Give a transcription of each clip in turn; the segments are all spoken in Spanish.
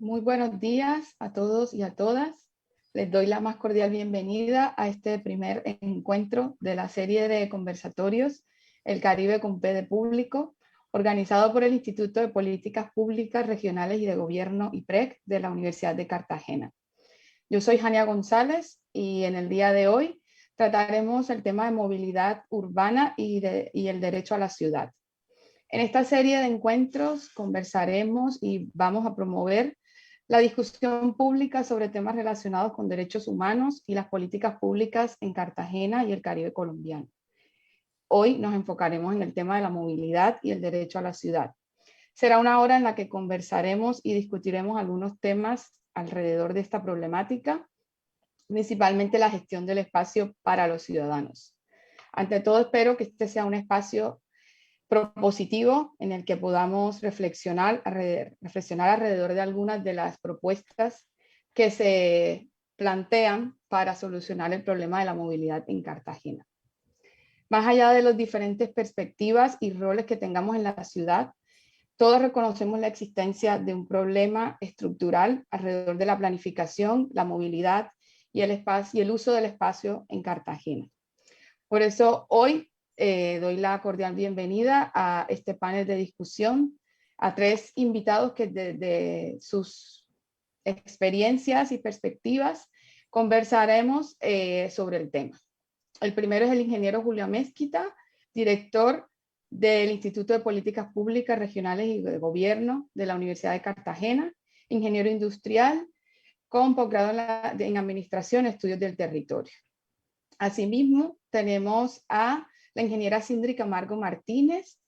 Muy buenos días a todos y a todas. Les doy la más cordial bienvenida a este primer encuentro de la serie de conversatorios El Caribe con P de Público, organizado por el Instituto de Políticas Públicas Regionales y de Gobierno IPREC de la Universidad de Cartagena. Yo soy Jania González y en el día de hoy trataremos el tema de movilidad urbana y el derecho a la ciudad. En esta serie de encuentros conversaremos y vamos a promover la discusión pública sobre temas relacionados con derechos humanos y las políticas públicas en Cartagena y el Caribe colombiano. Hoy nos enfocaremos en el tema de la movilidad y el derecho a la ciudad. Será una hora en la que conversaremos y discutiremos algunos temas alrededor de esta problemática, principalmente la gestión del espacio para los ciudadanos. Ante todo, espero que este sea un espacio propositivo en el que podamos reflexionar alrededor de algunas de las propuestas que se plantean para solucionar el problema de la movilidad en Cartagena. Más allá de las diferentes perspectivas y roles que tengamos en la ciudad, todos reconocemos la existencia de un problema estructural alrededor de la planificación, la movilidad y el uso del espacio en Cartagena. Por eso hoy doy la cordial bienvenida a este panel de discusión a tres invitados que desde sus experiencias y perspectivas conversaremos sobre el tema. El primero es el ingeniero Julio Amezquita, director del Instituto de Políticas Públicas Regionales y de Gobierno de la Universidad de Cartagena, ingeniero industrial con posgrado en Administración y Estudios del Territorio. Asimismo, tenemos a la ingeniera Sindri Camargo Martínez,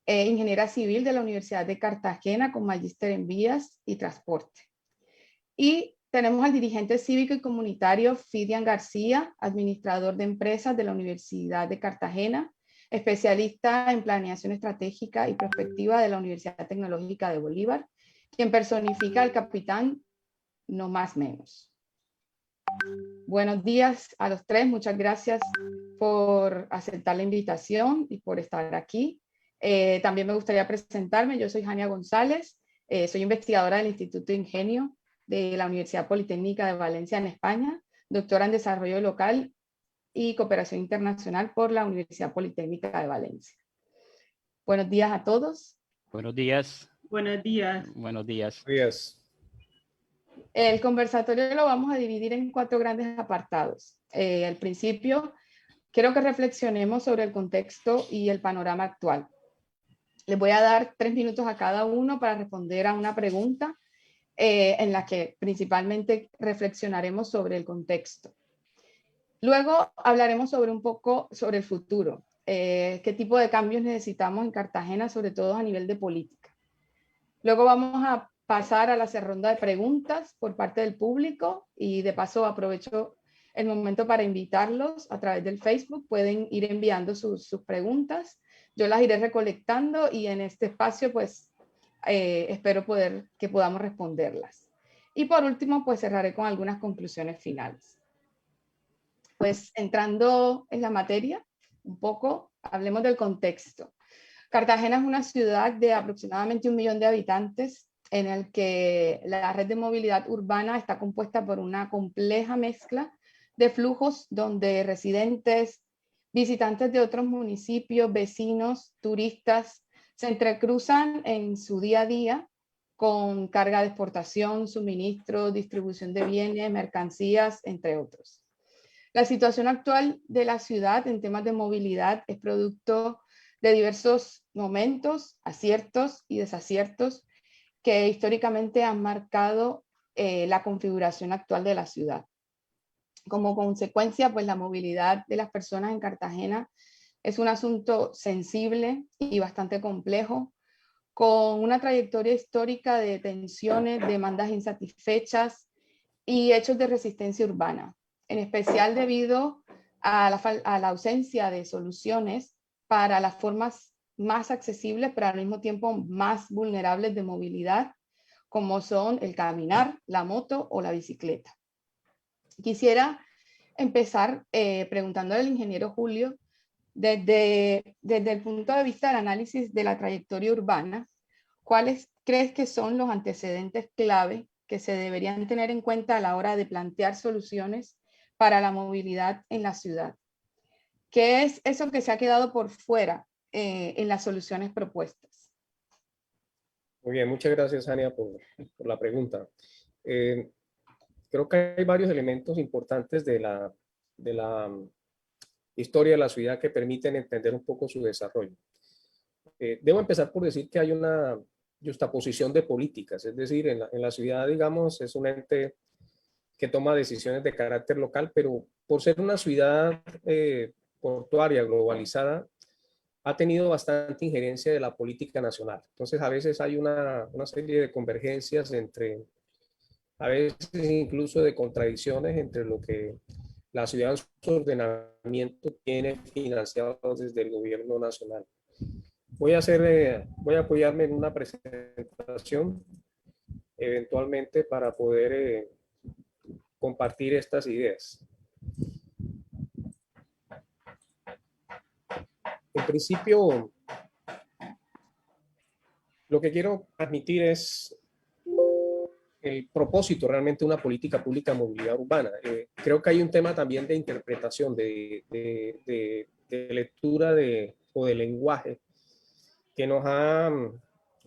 ingeniera civil de la Universidad de Cartagena con magíster en vías y transporte. Y tenemos al dirigente cívico y comunitario Fidian García, administrador de empresas de la Universidad de Cartagena, especialista en planeación estratégica y prospectiva de la Universidad Tecnológica de Bolívar, quien personifica al capitán no más menos. Buenos días a los tres, muchas gracias por aceptar la invitación y por estar aquí. También me gustaría presentarme, yo soy Jania González, soy investigadora del Instituto Ingenio de la Universidad Politécnica de Valencia en España, doctora en Desarrollo Local y Cooperación Internacional por la Universidad Politécnica de Valencia. Buenos días a todos. Buenos días. Buenos días. Buenos días. El conversatorio lo vamos a dividir en 4 grandes apartados. Al principio, quiero que reflexionemos sobre el contexto y el panorama actual. Les voy a dar 3 minutos a cada uno para responder a una pregunta en la que principalmente reflexionaremos sobre el contexto. Luego hablaremos un poco sobre el futuro, qué tipo de cambios necesitamos en Cartagena, sobre todo a nivel de política. Luego vamos a pasar a la ronda de preguntas por parte del público y de paso aprovecho el momento para invitarlos a través del Facebook. Pueden ir enviando sus preguntas. Yo las iré recolectando y en este espacio pues espero que podamos responderlas. Y por último pues cerraré con algunas conclusiones finales. Pues entrando en la materia un poco, hablemos del contexto. Cartagena es una ciudad de aproximadamente 1 millón de habitantes en el que la red de movilidad urbana está compuesta por una compleja mezcla de flujos donde residentes, visitantes de otros municipios, vecinos, turistas, se entrecruzan en su día a día con carga de exportación, suministro, distribución de bienes, mercancías, entre otros. La situación actual de la ciudad en temas de movilidad es producto de diversos momentos, aciertos y desaciertos que históricamente han marcado la configuración actual de la ciudad. Como consecuencia, pues la movilidad de las personas en Cartagena es un asunto sensible y bastante complejo, con una trayectoria histórica de tensiones, demandas insatisfechas y hechos de resistencia urbana, en especial debido a la ausencia de soluciones para las formas más accesibles, pero al mismo tiempo más vulnerables de movilidad, como son el caminar, la moto o la bicicleta. Quisiera empezar preguntándole al ingeniero Julio, desde el punto de vista del análisis de la trayectoria urbana, ¿cuáles crees que son los antecedentes clave que se deberían tener en cuenta a la hora de plantear soluciones para la movilidad en la ciudad. ¿Qué es eso que se ha quedado por fuera en las soluciones propuestas? Muy bien, muchas gracias, Ania, por la pregunta. Creo que hay varios elementos importantes de la historia de la ciudad que permiten entender un poco su desarrollo. Debo empezar por decir que hay una justaposición de políticas, es decir, en la ciudad, digamos, es un ente que toma decisiones de carácter local, pero por ser una ciudad portuaria, globalizada, ha tenido bastante injerencia de la política nacional. Entonces, a veces hay una serie de convergencias entre, a veces incluso de contradicciones entre lo que la ciudad en su ordenamiento tiene financiado desde el gobierno nacional. Voy a apoyarme en una presentación eventualmente para poder compartir estas ideas. En principio, lo que quiero transmitir es el propósito realmente de una política pública de movilidad urbana. Creo que hay un tema también de interpretación, de lectura o de lenguaje que nos ha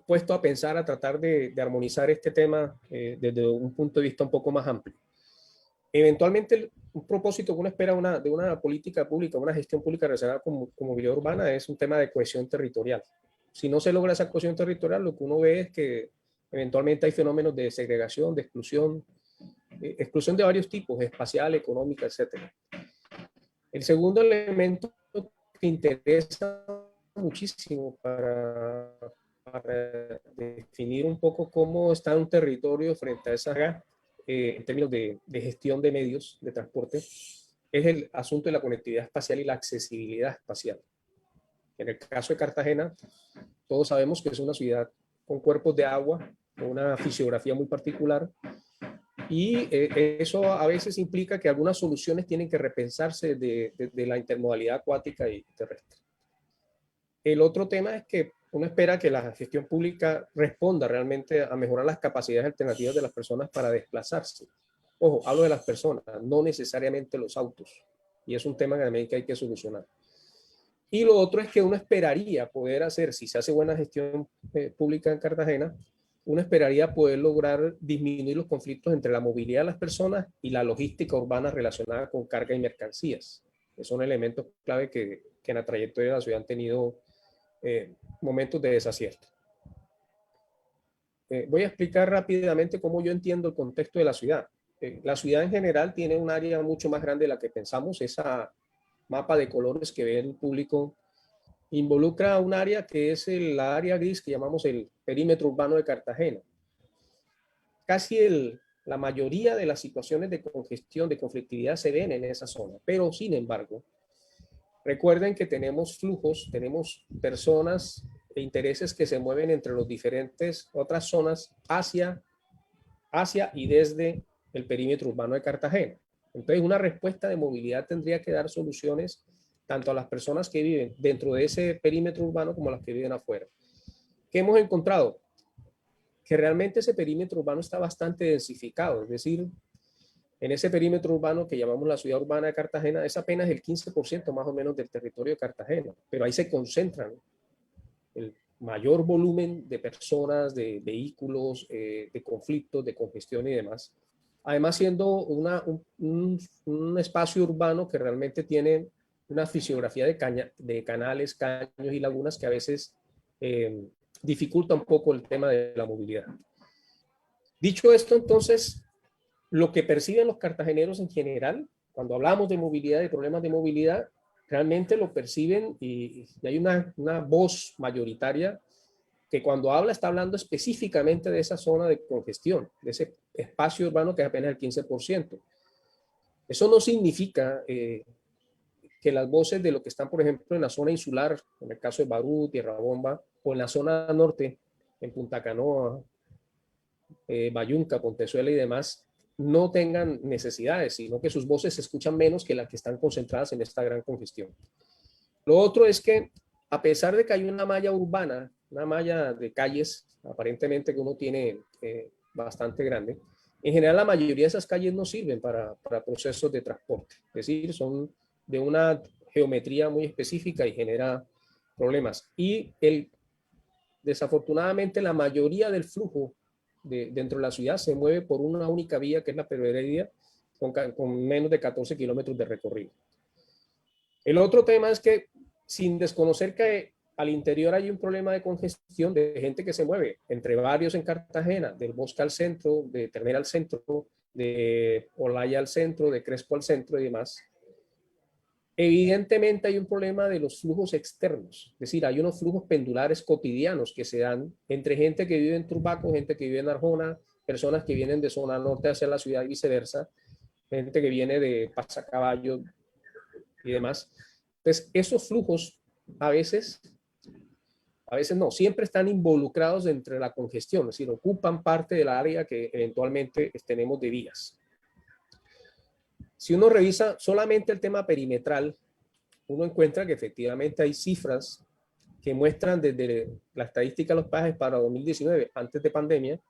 puesto a pensar, a tratar de armonizar este tema desde un punto de vista un poco más amplio. Eventualmente, un propósito que uno espera de una política pública, una gestión pública relacionada con movilidad urbana es un tema de cohesión territorial. Si no se logra esa cohesión territorial, lo que uno ve es que eventualmente hay fenómenos de segregación, de exclusión de varios tipos, espacial, económica, etc. El segundo elemento que interesa muchísimo para definir un poco cómo está un territorio frente a esa en términos de gestión de medios de transporte, es el asunto de la conectividad espacial y la accesibilidad espacial. En el caso de Cartagena, todos sabemos que es una ciudad con cuerpos de agua, con una fisiografía muy particular, y eso a veces implica que algunas soluciones tienen que repensarse de la intermodalidad acuática y terrestre. El otro tema es que uno espera que la gestión pública responda realmente a mejorar las capacidades alternativas de las personas para desplazarse. Ojo, hablo de las personas, no necesariamente los autos. Y es un tema también que hay que solucionar. Y lo otro es que uno esperaría poder hacer, si se hace buena gestión pública en Cartagena, uno esperaría poder lograr disminuir los conflictos entre la movilidad de las personas y la logística urbana relacionada con carga y mercancías. Que son elementos clave que en la trayectoria de la ciudad han tenido momentos de desacierto. Voy a explicar rápidamente cómo yo entiendo el contexto de la ciudad. La ciudad en general tiene un área mucho más grande de la que pensamos. Esa mapa de colores que ve el público involucra un área que es la área gris que llamamos el perímetro urbano de Cartagena. Casi la mayoría de las situaciones de congestión, de conflictividad se ven en esa zona, pero sin embargo, recuerden que tenemos flujos, tenemos personas e intereses que se mueven entre los diferentes otras zonas hacia y desde el perímetro urbano de Cartagena. Entonces, una respuesta de movilidad tendría que dar soluciones tanto a las personas que viven dentro de ese perímetro urbano como a las que viven afuera. ¿Qué hemos encontrado? Que realmente ese perímetro urbano está bastante densificado, es decir, en ese perímetro urbano que llamamos la ciudad urbana de Cartagena es apenas el 15% más o menos del territorio de Cartagena, pero ahí se concentran el mayor volumen de personas, de vehículos, de conflictos, de congestión y demás. Además, siendo un espacio urbano que realmente tiene una fisiografía de canales, caños y lagunas que a veces dificulta un poco el tema de la movilidad. Dicho esto, entonces, lo que perciben los cartageneros en general, cuando hablamos de movilidad, de problemas de movilidad, realmente lo perciben y hay una voz mayoritaria que cuando habla está hablando específicamente de esa zona de congestión, de ese espacio urbano que es apenas el 15%. Eso no significa que las voces de lo que están, por ejemplo, en la zona insular, en el caso de Barú, Tierra Bomba, o en la zona norte, en Punta Canoa, Bayunca, Pontezuela y demás, no tengan necesidades, sino que sus voces se escuchan menos que las que están concentradas en esta gran congestión. Lo otro es que, a pesar de que hay una malla urbana, una malla de calles, aparentemente que uno tiene bastante grande, En general, la mayoría de esas calles no sirven para procesos de transporte, es decir, son de una geometría muy específica y genera problemas. Y desafortunadamente la mayoría del flujo dentro de la ciudad se mueve por una única vía, que es la Pedro Heredia, con menos de 14 kilómetros de recorrido. El otro tema es que, sin desconocer que al interior hay un problema de congestión de gente que se mueve entre barrios en Cartagena, del Bosque al centro, de Ternera al centro, de Olaya al centro, de Crespo al centro y demás, evidentemente hay un problema de los flujos externos, es decir, hay unos flujos pendulares cotidianos que se dan entre gente que vive en Turbaco, gente que vive en Arjona, personas que vienen de zona norte hacia la ciudad y viceversa, gente que viene de Pasacaballo y demás. Entonces, esos flujos a veces no, siempre están involucrados entre la congestión, es decir, ocupan parte del área que eventualmente tenemos de vías. Si uno revisa solamente el tema perimetral, uno encuentra que efectivamente hay cifras que muestran desde la estadística de los peajes para 2019, antes de pandemia,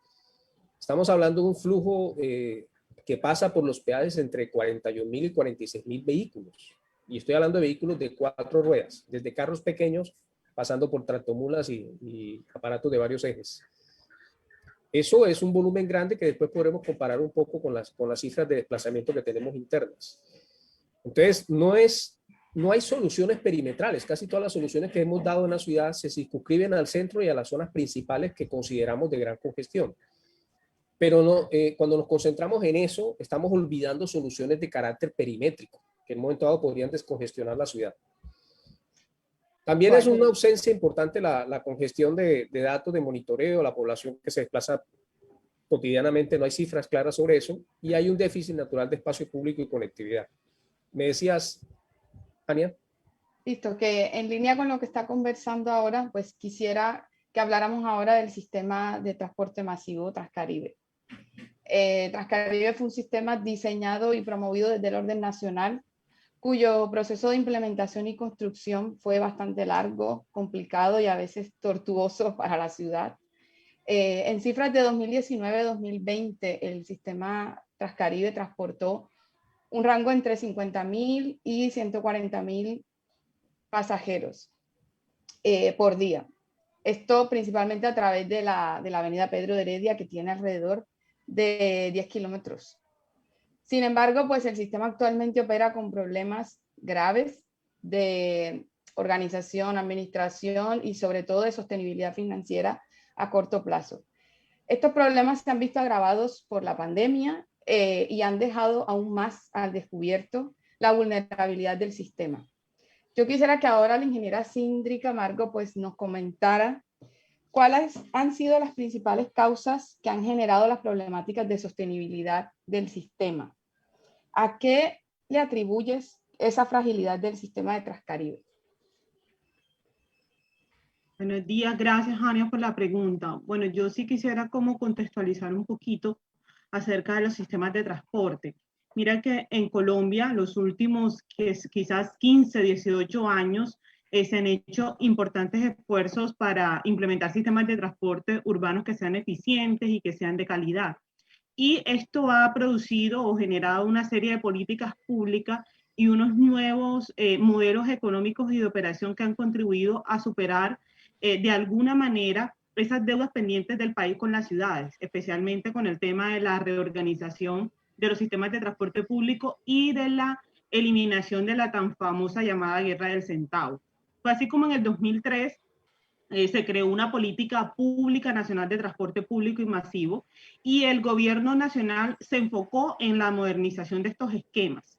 estamos hablando de un flujo que pasa por los peajes entre 41.000 y 46.000 vehículos. Y estoy hablando de vehículos de 4 ruedas, desde carros pequeños, pasando por tractomulas y aparatos de varios ejes. Eso es un volumen grande que después podremos comparar un poco con las cifras de desplazamiento que tenemos internas. Entonces, no hay soluciones perimetrales. Casi todas las soluciones que hemos dado en la ciudad se circunscriben al centro y a las zonas principales que consideramos de gran congestión. Pero no, cuando nos concentramos en eso, estamos olvidando soluciones de carácter perimétrico, que en un momento dado podrían descongestionar la ciudad. También es una ausencia importante la congestión de datos de monitoreo, la población que se desplaza cotidianamente, no hay cifras claras sobre eso, y hay un déficit natural de espacio público y conectividad. Me decías, Ania. Listo, que en línea con lo que está conversando ahora, pues quisiera que habláramos ahora del sistema de transporte masivo Transcaribe. Transcaribe fue un sistema diseñado y promovido desde el orden nacional, cuyo proceso de implementación y construcción fue bastante largo, complicado y a veces tortuoso para la ciudad. En cifras de 2019-2020, el sistema Transcaribe transportó un rango entre 50.000 y 140.000 pasajeros por día. Esto principalmente a través de la avenida Pedro de Heredia, que tiene alrededor de 10 kilómetros. Sin embargo, pues el sistema actualmente opera con problemas graves de organización, administración y sobre todo de sostenibilidad financiera a corto plazo. Estos problemas se han visto agravados por la pandemia y han dejado aún más al descubierto la vulnerabilidad del sistema. Yo quisiera que ahora la ingeniera Sindri Camargo pues nos comentara cuáles han sido las principales causas que han generado las problemáticas de sostenibilidad del sistema. ¿A qué le atribuyes esa fragilidad del sistema de Transcaribe? Buenos días, gracias Ania por la pregunta. Bueno, yo sí quisiera como contextualizar un poquito acerca de los sistemas de transporte. Mira que en Colombia los últimos quizás 15, 18 años se han hecho importantes esfuerzos para implementar sistemas de transporte urbanos que sean eficientes y que sean de calidad. Y esto ha producido o generado una serie de políticas públicas y unos nuevos modelos económicos y de operación que han contribuido a superar de alguna manera esas deudas pendientes del país con las ciudades, especialmente con el tema de la reorganización de los sistemas de transporte público y de la eliminación de la tan famosa llamada guerra del centavo. Fue así como en el 2003 se creó una política pública nacional de transporte público y masivo y el gobierno nacional se enfocó en la modernización de estos esquemas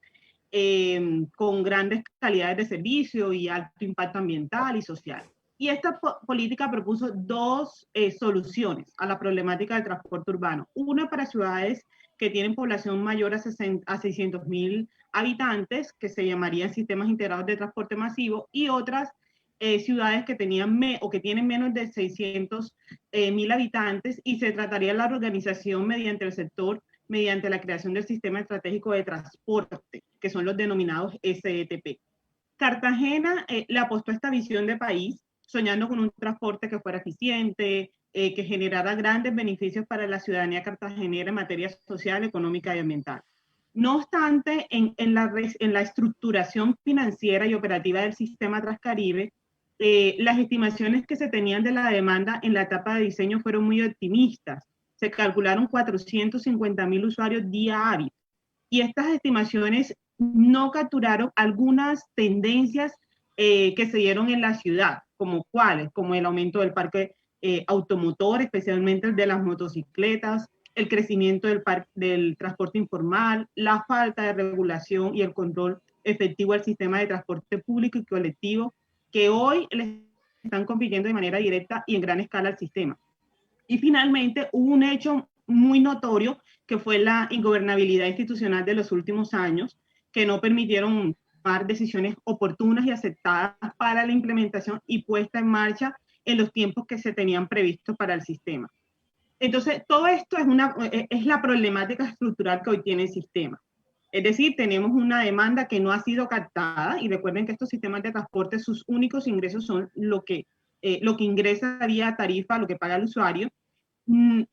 con grandes calidades de servicio y alto impacto ambiental y social. Y esta política propuso dos soluciones a la problemática del transporte urbano. Una para ciudades que tienen población mayor a 600.000 habitantes, que se llamarían sistemas integrados de transporte masivo, y otras ciudades que tenían o que tienen menos de 600.000 habitantes, y se trataría de la organización mediante el sector, mediante la creación del Sistema Estratégico de Transporte, que son los denominados SETP. Cartagena le apostó a esta visión de país, soñando con un transporte que fuera eficiente, que generara grandes beneficios para la ciudadanía cartagenera en materia social, económica y ambiental. No obstante, en la estructuración financiera y operativa del sistema Transcaribe, las estimaciones que se tenían de la demanda en la etapa de diseño fueron muy optimistas. Se calcularon 450.000 usuarios día hábil. Y estas estimaciones no capturaron algunas tendencias que se dieron en la ciudad, como cuáles, como el aumento del parque automotor, especialmente el de las motocicletas, el crecimiento del transporte informal, la falta de regulación y el control efectivo del sistema de transporte público y colectivo, que hoy le están compitiendo de manera directa y en gran escala al sistema. Y finalmente hubo un hecho muy notorio que fue la ingobernabilidad institucional de los últimos años, que no permitieron tomar decisiones oportunas y aceptadas para la implementación y puesta en marcha en los tiempos que se tenían previstos para el sistema. Entonces, todo esto es la problemática estructural que hoy tiene el sistema. Es decir, tenemos una demanda que no ha sido captada, y recuerden que estos sistemas de transporte, sus únicos ingresos son lo que ingresa vía tarifa, lo que paga el usuario.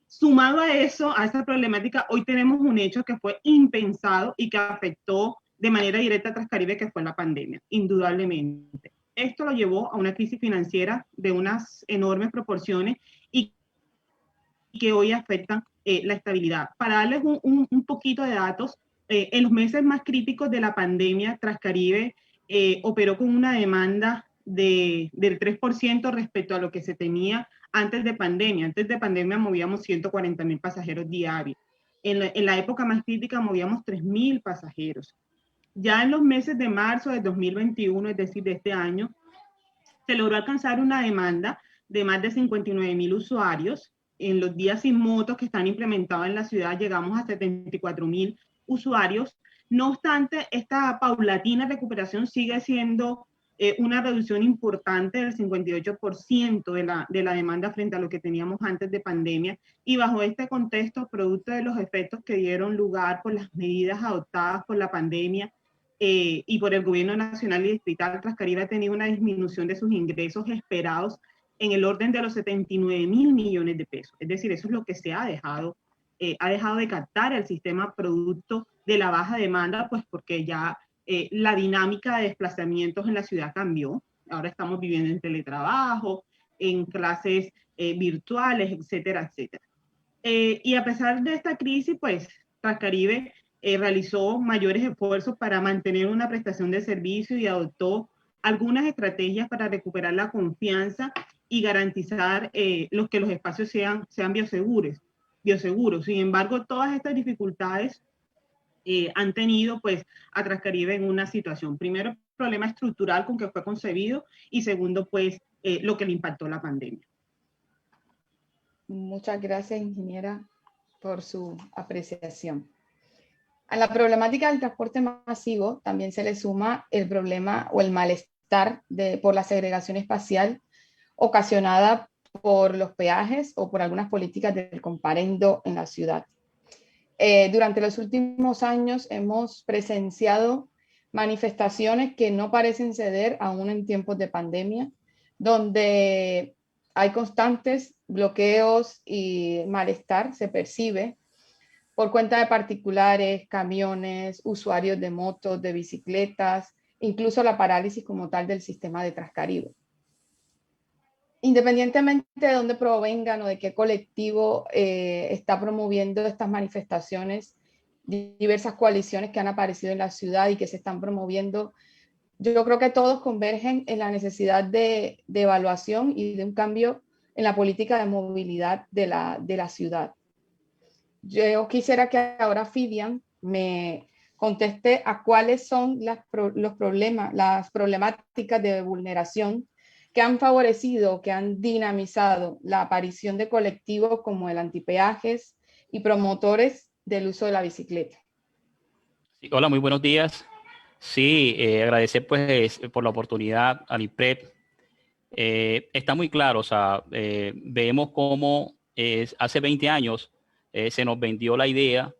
Sumado a eso, a esa problemática, hoy tenemos un hecho que fue impensado y que afectó de manera directa a Transcaribe, que fue la pandemia, indudablemente. Esto lo llevó a una crisis financiera de unas enormes proporciones y que hoy afectan la estabilidad. Para darles un poquito de datos, en los meses más críticos de la pandemia, Transcaribe operó con una demanda del 3% respecto a lo que se tenía antes de pandemia. Antes de pandemia movíamos 140.000 pasajeros diarios. En la época más crítica movíamos 3.000 pasajeros. Ya en los meses de marzo de 2021, es decir, de este año, se logró alcanzar una demanda de más de 59.000 usuarios. En los días sin motos que están implementados en la ciudad llegamos a 74.000 usuarios. No obstante, esta paulatina recuperación sigue siendo una reducción importante del 58% de la demanda frente a lo que teníamos antes de pandemia, y bajo este contexto, producto de los efectos que dieron lugar por las medidas adoptadas por la pandemia y por el gobierno nacional y distrital, Transcaribe ha tenido una disminución de sus ingresos esperados en el orden de los 79.000 millones de pesos. Es decir, eso es lo que se ha dejado de captar el sistema producto de la baja demanda, pues porque ya la dinámica de desplazamientos en la ciudad cambió. Ahora estamos viviendo en teletrabajo, en clases virtuales, etcétera, etcétera. Y a pesar de esta crisis, pues Transcaribe realizó mayores esfuerzos para mantener una prestación de servicio y adoptó algunas estrategias para recuperar la confianza y garantizar que los espacios sean bioseguros. Sin embargo, todas estas dificultades han tenido pues a Transcaribe en una situación, primero, problema estructural con que fue concebido, y segundo, pues lo que le impactó la pandemia. Muchas gracias, ingeniera, por su apreciación. A la problemática del transporte masivo también se le suma el problema o el malestar por la segregación espacial ocasionada por los peajes o por algunas políticas del comparendo en la ciudad. Durante los últimos años hemos presenciado manifestaciones que no parecen ceder aún en tiempos de pandemia, donde hay constantes bloqueos y malestar, se percibe, por cuenta de particulares, camiones, usuarios de motos, de bicicletas, incluso la parálisis como tal del sistema de Transcaribe. Independientemente de dónde provengan o de qué colectivo está promoviendo estas manifestaciones, diversas coaliciones que han aparecido en la ciudad y que se están promoviendo, yo creo que todos convergen en la necesidad de evaluación y de un cambio en la política de movilidad de la ciudad. Yo quisiera que ahora Fidian me conteste a cuáles son las problemáticas de vulneración que han favorecido, que han dinamizado la aparición de colectivos como el antipeajes y promotores del uso de la bicicleta. Sí, hola, muy buenos días. Sí, agradecer pues por la oportunidad al IPREP. Está muy claro, o sea, vemos cómo hace 20 años se nos vendió la idea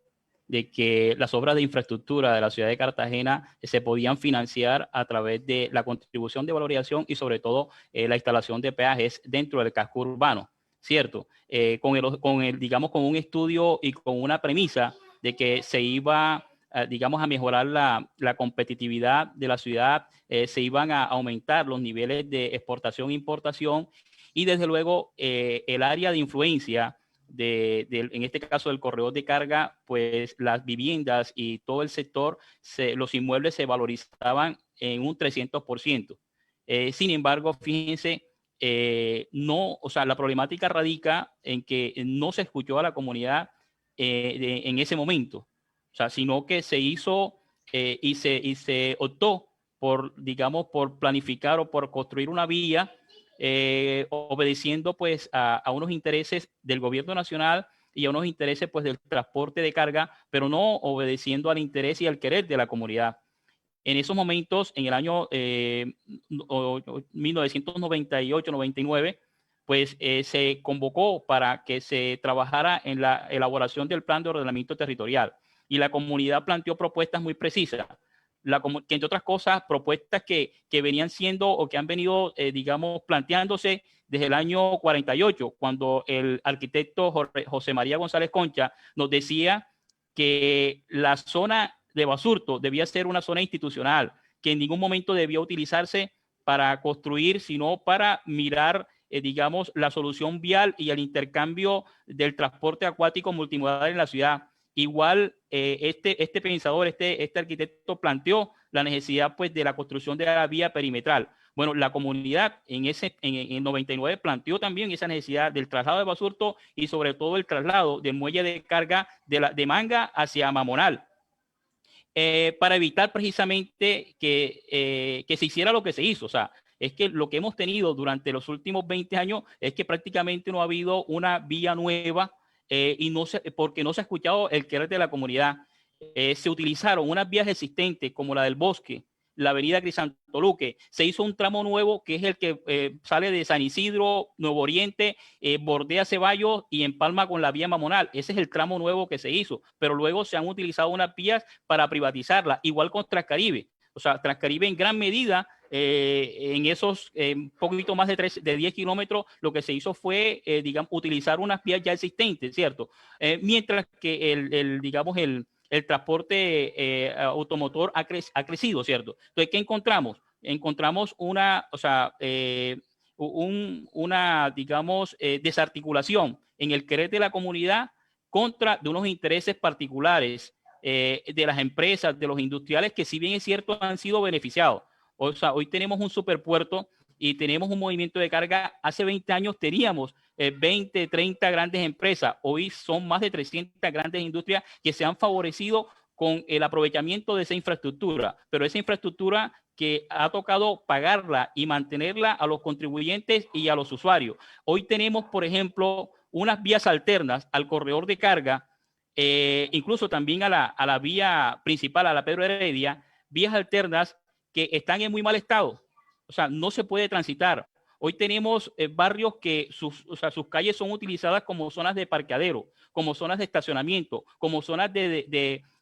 de que las obras de infraestructura de la ciudad de Cartagena se podían financiar a través de la contribución de valorización y sobre todo la instalación de peajes dentro del casco urbano. ¿cierto? Digamos, con un estudio y con una premisa de que se iba, digamos, a mejorar la competitividad de la ciudad, se iban a aumentar los niveles de exportación e importación, y desde luego el área de influencia en este caso del corredor de carga, pues las viviendas y todo el sector, los inmuebles se valorizaban en un 300%. Sin embargo, fíjense, no, o sea, la problemática radica en que no se escuchó a la comunidad en ese momento, o sea, sino que se hizo y se optó por, digamos, por planificar o por construir una vía obedeciendo pues a unos intereses del gobierno nacional y a unos intereses pues del transporte de carga, pero no obedeciendo al interés y al querer de la comunidad. En esos momentos, en el año 1998-99, pues se convocó para que se trabajara en la elaboración del plan de ordenamiento territorial, y la comunidad planteó propuestas muy precisas, que entre otras cosas, propuestas que venían siendo o que han venido, digamos, planteándose desde el año 48, cuando el arquitecto José María González Concha nos decía que la zona de Basurto debía ser una zona institucional, que en ningún momento debía utilizarse para construir, sino para mirar, digamos, la solución vial y el intercambio del transporte acuático multimodal en la ciudad. Igual, este pensador, este arquitecto planteó la necesidad pues, de la construcción de la vía perimetral. Bueno, la comunidad en 99 planteó también esa necesidad del traslado de Basurto y sobre todo el traslado del muelle de carga de Manga hacia Mamonal, para evitar precisamente que se hiciera lo que se hizo. O sea, es que lo que hemos tenido durante los últimos 20 años es que prácticamente no ha habido una vía nueva, porque no se ha escuchado el querer de la comunidad. Se utilizaron unas vías existentes como la del Bosque, la avenida Crisantoluque. Se hizo un tramo nuevo que es el que sale de San Isidro, Nuevo Oriente, bordea Ceballos y empalma con la vía Mamonal. Ese es el tramo nuevo que se hizo, pero luego se han utilizado unas vías para privatizarla, igual con Transcaribe. O sea, Transcaribe en gran medida, en esos poquito más de 10 kilómetros, lo que se hizo fue, digamos, utilizar unas vías ya existentes, ¿cierto? Mientras que digamos, el transporte automotor ha crecido, ¿cierto? Entonces, ¿qué encontramos? Encontramos una, o sea, digamos, desarticulación en el querer de la comunidad contra de unos intereses particulares de las empresas, de los industriales, que si bien es cierto han sido beneficiados. O sea, hoy tenemos un superpuerto y tenemos un movimiento de carga. Hace 20 años teníamos 20, 30 grandes empresas. Hoy son más de 300 grandes industrias que se han favorecido con el aprovechamiento de esa infraestructura, pero esa infraestructura que ha tocado pagarla y mantenerla a los contribuyentes y a los usuarios. Hoy tenemos, por ejemplo, unas vías alternas al corredor de carga, incluso también a la vía principal, a la Pedro Heredia, vías alternas que están en muy mal estado. O sea, no se puede transitar. Hoy tenemos barrios que sus calles son utilizadas como zonas de parqueadero, como zonas de estacionamiento, como zonas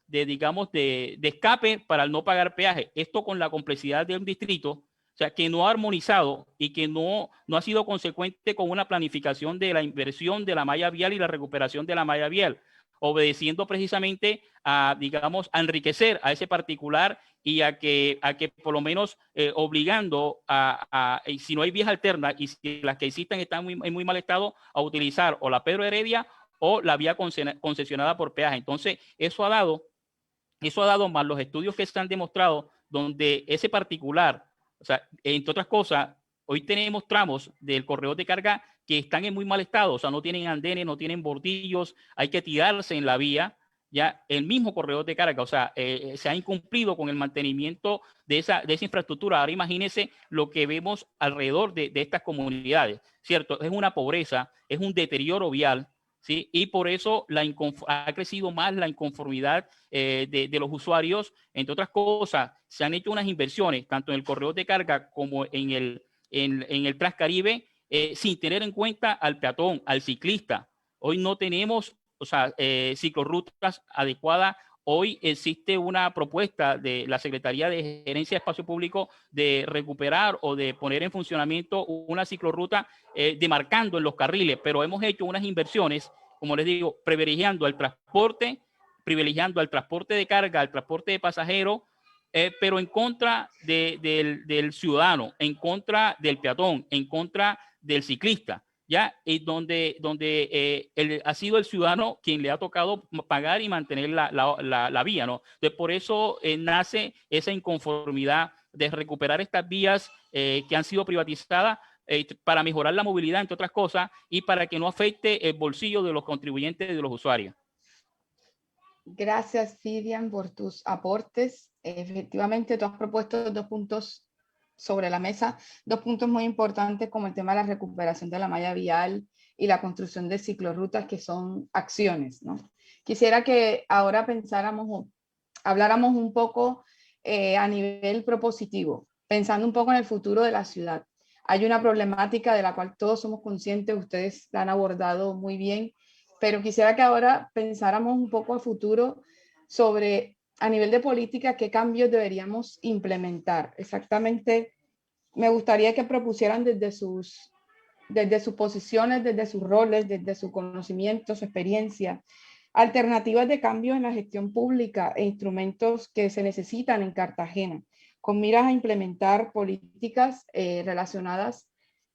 digamos, de escape para no pagar peaje. Esto con la complejidad de un distrito, o sea, que no ha armonizado y que no ha sido consecuente con una planificación de la inversión de la malla vial y la recuperación de la malla vial, obedeciendo precisamente a, digamos, a enriquecer a ese particular y a que por lo menos obligando si no hay vías alternas y si las que existen están en muy mal estado, a utilizar o la Pedro Heredia o la vía concesionada por peaje. Entonces, eso ha dado más los estudios que se han demostrado, donde ese particular, o sea, entre otras cosas, hoy tenemos tramos del corredor de carga que están en muy mal estado, o sea, no tienen andenes, no tienen bordillos, hay que tirarse en la vía, ya el mismo corredor de carga, o sea, se ha incumplido con el mantenimiento de esa infraestructura. Ahora imagínense lo que vemos alrededor de estas comunidades, ¿cierto? Es una pobreza, es un deterioro vial, ¿sí? Y por eso ha crecido más la inconformidad de los usuarios. Entre otras cosas, se han hecho unas inversiones, tanto en el corredor de carga como en el Transcaribe, sin tener en cuenta al peatón, al ciclista. Hoy no tenemos, o sea, ciclorrutas adecuadas Hoy existe una propuesta de la Secretaría de Gerencia de Espacio Público de recuperar o de poner en funcionamiento una ciclorruta demarcando en los carriles, pero hemos hecho unas inversiones, como les digo, privilegiando al transporte de carga, al transporte de pasajeros, pero en contra del ciudadano, en contra del peatón, en contra del ciclista. ¿Ya? Y donde ha sido el ciudadano quien le ha tocado pagar y mantener la vía, ¿no? Entonces, por eso nace esa inconformidad de recuperar estas vías que han sido privatizadas para mejorar la movilidad, entre otras cosas, y para que no afecte el bolsillo de los contribuyentes y de los usuarios. Gracias, Fidian, por tus aportes. Efectivamente, tú has propuesto 2 puntos sobre la mesa, 2 puntos muy importantes como el tema de la recuperación de la malla vial y la construcción de ciclorrutas, que son acciones, ¿no? Quisiera que ahora habláramos un poco a nivel propositivo, pensando un poco en el futuro de la ciudad. Hay una problemática de la cual todos somos conscientes, ustedes la han abordado muy bien, pero quisiera que ahora pensáramos un poco a futuro sobre, a nivel de política, qué cambios deberíamos implementar. Exactamente, me gustaría que propusieran desde sus posiciones, desde sus roles, desde su conocimiento, su experiencia, alternativas de cambio en la gestión pública e instrumentos que se necesitan en Cartagena, con miras a implementar políticas relacionadas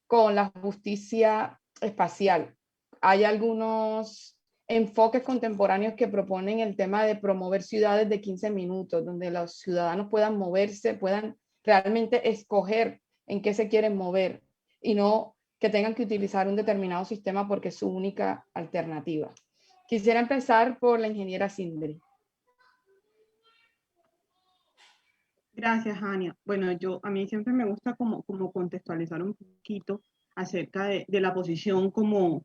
con la justicia espacial. Hay algunos enfoques contemporáneos que proponen el tema de promover ciudades de 15 minutos, donde los ciudadanos puedan moverse, puedan realmente escoger en qué se quieren mover y no que tengan que utilizar un determinado sistema porque es su única alternativa. Quisiera empezar por la ingeniera Sindri. Gracias, Ania. Bueno, a mí siempre me gusta como contextualizar un poquito acerca de la posición como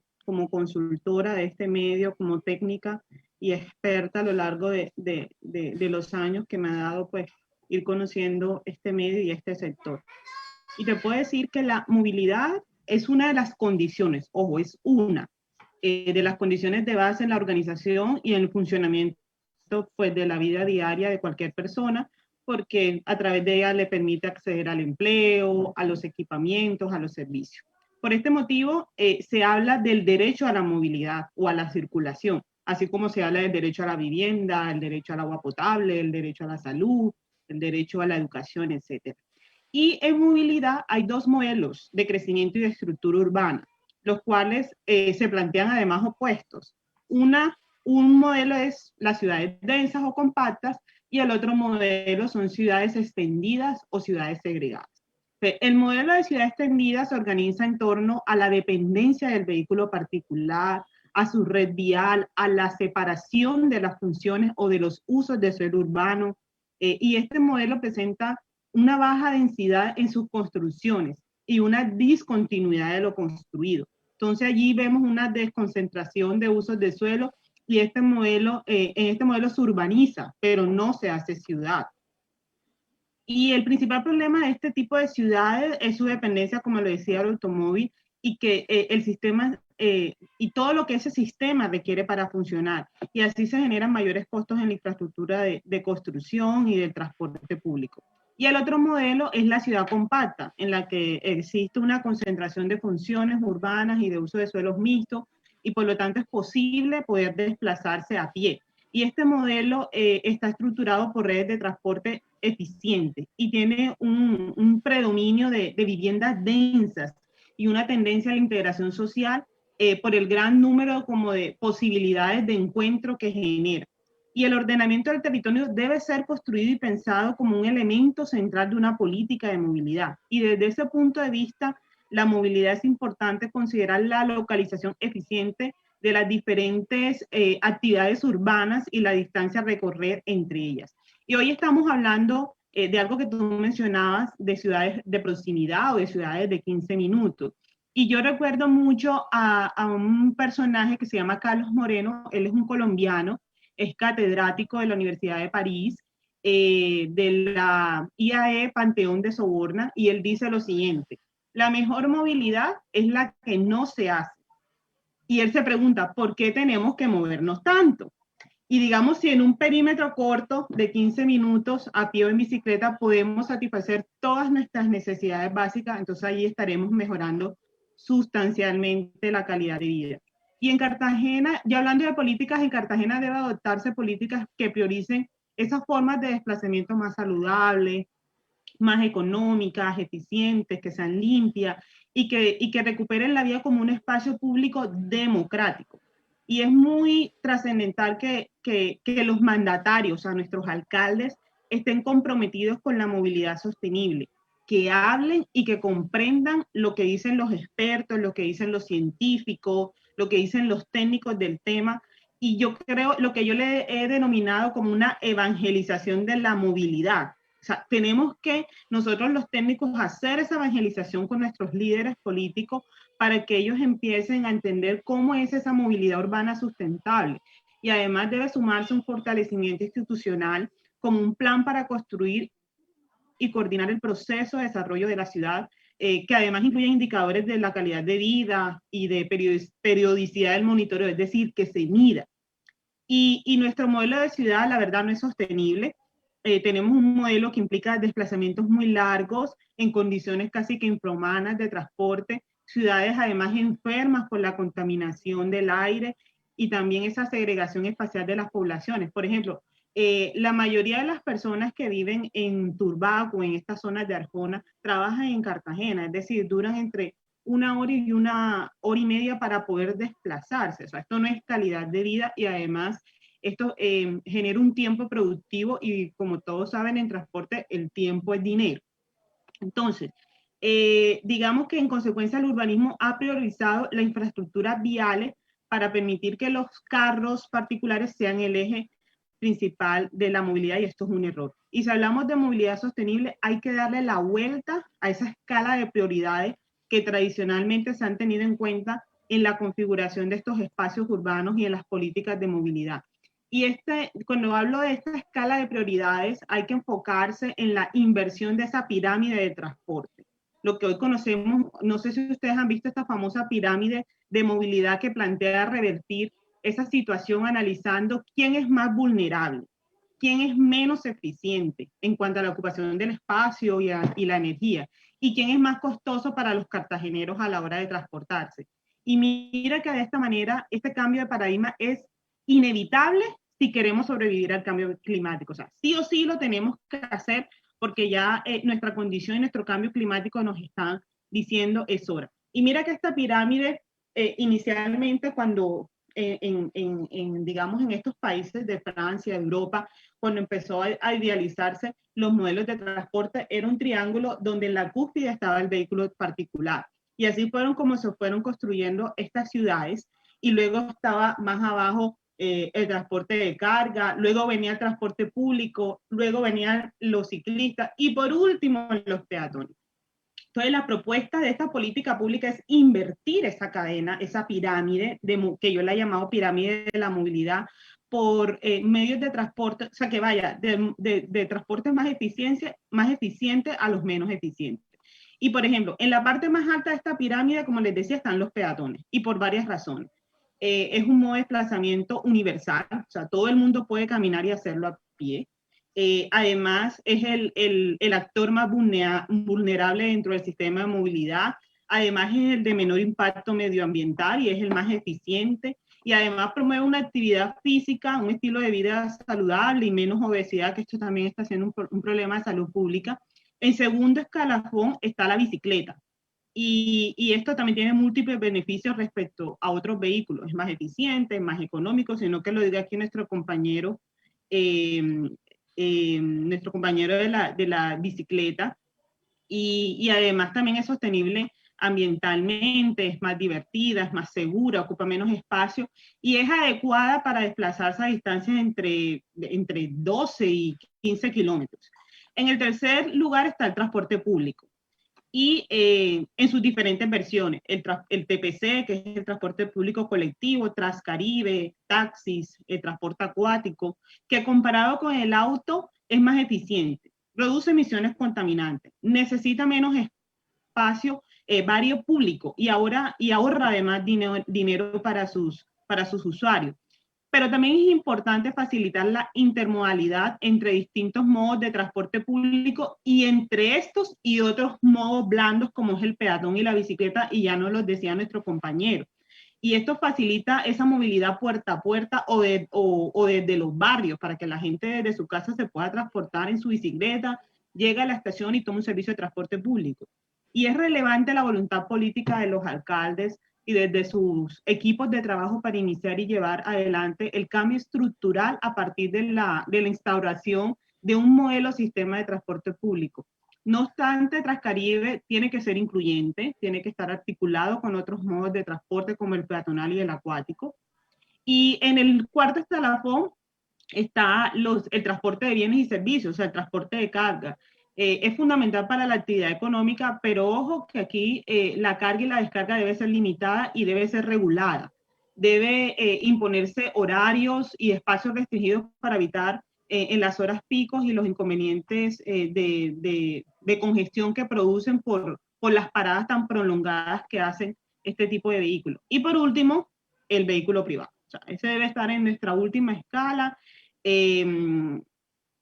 consultora de este medio, como técnica y experta a lo largo de los años que me ha dado pues ir conociendo este medio y este sector. Y te puedo decir que la movilidad es una de las condiciones, ojo, es una de las condiciones de base en la organización y en el funcionamiento pues de la vida diaria de cualquier persona, porque a través de ella le permite acceder al empleo, a los equipamientos, a los servicios. Por este motivo, se habla del derecho a la movilidad o a la circulación, así como se habla del derecho a la vivienda, el derecho al agua potable, el derecho a la salud, el derecho a la educación, etc. Y en movilidad hay 2 modelos de crecimiento y de estructura urbana, los cuales se plantean además opuestos. Un modelo es las ciudades densas o compactas, y el otro modelo son ciudades extendidas o ciudades segregadas. El modelo de ciudad extendida se organiza en torno a la dependencia del vehículo particular, a su red vial, a la separación de las funciones o de los usos de suelo urbano, y este modelo presenta una baja densidad en sus construcciones y una discontinuidad de lo construido. Entonces allí vemos una desconcentración de usos de suelo y en este modelo se urbaniza, pero no se hace ciudad. Y el principal problema de este tipo de ciudades es su dependencia, como lo decía, el automóvil, y que el sistema y todo lo que ese sistema requiere para funcionar. Y así se generan mayores costos en la infraestructura de construcción y del transporte público. Y el otro modelo es la ciudad compacta, en la que existe una concentración de funciones urbanas y de uso de suelos mixtos, y por lo tanto es posible poder desplazarse a pie. Y este modelo está estructurado por redes de transporte eficientes y tiene un predominio de viviendas densas y una tendencia a la integración social por el gran número como de posibilidades de encuentro que genera. Y el ordenamiento del territorio debe ser construido y pensado como un elemento central de una política de movilidad. Y desde ese punto de vista, la movilidad es importante considerar la localización eficiente de las diferentes actividades urbanas y la distancia a recorrer entre ellas. Y hoy estamos hablando de algo que tú mencionabas, de ciudades de proximidad o de ciudades de 15 minutos. Y yo recuerdo mucho a un personaje que se llama Carlos Moreno. Él es un colombiano, es catedrático de la Universidad de París, de la IAE Panteón de Soborna, y él dice lo siguiente: la mejor movilidad es la que no se hace. Y él se pregunta, ¿por qué tenemos que movernos tanto? Y digamos, si en un perímetro corto de 15 minutos a pie o en bicicleta podemos satisfacer todas nuestras necesidades básicas, entonces ahí estaremos mejorando sustancialmente la calidad de vida. Y en Cartagena, ya hablando de políticas, en Cartagena debe adoptarse políticas que prioricen esas formas de desplazamiento más saludables, más económicas, eficientes, que sean limpias y que recuperen la vía como un espacio público democrático. Y es muy trascendental que los mandatarios, o sea, nuestros alcaldes, estén comprometidos con la movilidad sostenible, que hablen y que comprendan lo que dicen los expertos, lo que dicen los científicos, lo que dicen los técnicos del tema. Y yo creo lo que yo le he denominado como una evangelización de la movilidad. O sea, tenemos que nosotros los técnicos hacer esa evangelización con nuestros líderes políticos para que ellos empiecen a entender cómo es esa movilidad urbana sustentable. Y además debe sumarse un fortalecimiento institucional como un plan para construir y coordinar el proceso de desarrollo de la ciudad, que además incluye indicadores de la calidad de vida y de periodicidad del monitoreo, es decir, que se mida. Y nuestro modelo de ciudad, la verdad, no es sostenible. Tenemos un modelo que implica desplazamientos muy largos en condiciones casi que infrahumanas de transporte, ciudades además enfermas por la contaminación del aire y también esa segregación espacial de las poblaciones. Por ejemplo, la mayoría de las personas que viven en Turbaco, en estas zonas de Arjona, trabajan en Cartagena, es decir, duran entre 1 hora y 1 hora y media para poder desplazarse. O sea, esto no es calidad de vida y además esto genera un tiempo productivo y como todos saben en transporte el tiempo es dinero. Entonces, digamos que en consecuencia el urbanismo ha priorizado la infraestructura viales para permitir que los carros particulares sean el eje principal de la movilidad y esto es un error. Y si hablamos de movilidad sostenible, hay que darle la vuelta a esa escala de prioridades que tradicionalmente se han tenido en cuenta en la configuración de estos espacios urbanos y en las políticas de movilidad. Y cuando hablo de esta escala de prioridades, hay que enfocarse en la inversión de esa pirámide de transporte. Lo que hoy conocemos, no sé si ustedes han visto esta famosa pirámide de movilidad que plantea revertir esa situación analizando quién es más vulnerable, quién es menos eficiente en cuanto a la ocupación del espacio y la energía, y quién es más costoso para los cartageneros a la hora de transportarse. Y mira que de esta manera este cambio de paradigma es inevitable si queremos sobrevivir al cambio climático. O sea, sí o sí lo tenemos que hacer porque ya nuestra condición y nuestro cambio climático nos están diciendo es hora. Y mira que esta pirámide inicialmente cuando digamos, en estos países de Francia, de Europa, cuando empezó a idealizarse los modelos de transporte, era un triángulo donde en la cúspide estaba el vehículo particular. Y así fueron como se fueron construyendo estas ciudades. Y luego estaba más abajo el transporte de carga, luego venía el transporte público, luego venían los ciclistas y por último los peatones. Entonces, la propuesta de esta política pública es invertir esa cadena, esa pirámide, que yo la he llamado pirámide de la movilidad, por medios de transporte, o sea, que vaya de transporte más eficiente a los menos eficientes. Y, por ejemplo, en la parte más alta de esta pirámide, como les decía, están los peatones, y por varias razones. Es un modo de desplazamiento universal, o sea, todo el mundo puede caminar y hacerlo a pie. Además, es el actor más vulnerable dentro del sistema de movilidad. Además, es el de menor impacto medioambiental y es el más eficiente. Y además promueve una actividad física, un estilo de vida saludable y menos obesidad, que esto también está siendo un problema de salud pública. En segundo escalafón está la bicicleta. Y esto también tiene múltiples beneficios respecto a otros vehículos. Es más eficiente, es más económico, sino que lo diga aquí nuestro compañero de la bicicleta y además también es sostenible ambientalmente, es más divertida, es más segura, ocupa menos espacio y es adecuada para desplazarse a distancias entre 12 y 15 kilómetros. En el tercer lugar está el transporte público y en sus diferentes versiones, el TPC, que es el transporte público colectivo, Transcaribe, taxis, el transporte acuático, que comparado con el auto es más eficiente, reduce emisiones contaminantes, necesita menos espacio vario público y ahorra además dinero para sus usuarios. pero también es importante facilitar la intermodalidad entre distintos modos de transporte público y entre estos y otros modos blandos como es el peatón y la bicicleta, y ya nos lo decía nuestro compañero. Y esto facilita esa movilidad puerta a puerta o desde los barrios para que la gente desde su casa se pueda transportar en su bicicleta, llegue a la estación y tome un servicio de transporte público. Y es relevante la voluntad política de los alcaldes y desde sus equipos de trabajo para iniciar y llevar adelante el cambio estructural a partir de la instauración de un modelo sistema de transporte público. No obstante, Transcaribe tiene que ser incluyente, tiene que estar articulado con otros modos de transporte como el peatonal y el acuático. Y en el cuarto escalafón está el transporte de bienes y servicios, o sea, el transporte de carga. Es fundamental para la actividad económica, pero ojo que aquí la carga y la descarga debe ser limitada y debe ser regulada. Debe imponerse horarios y espacios restringidos para evitar en las horas picos y los inconvenientes de congestión que producen por las paradas tan prolongadas que hacen este tipo de vehículos. Y por último, el vehículo privado. O sea, ese debe estar en nuestra última escala.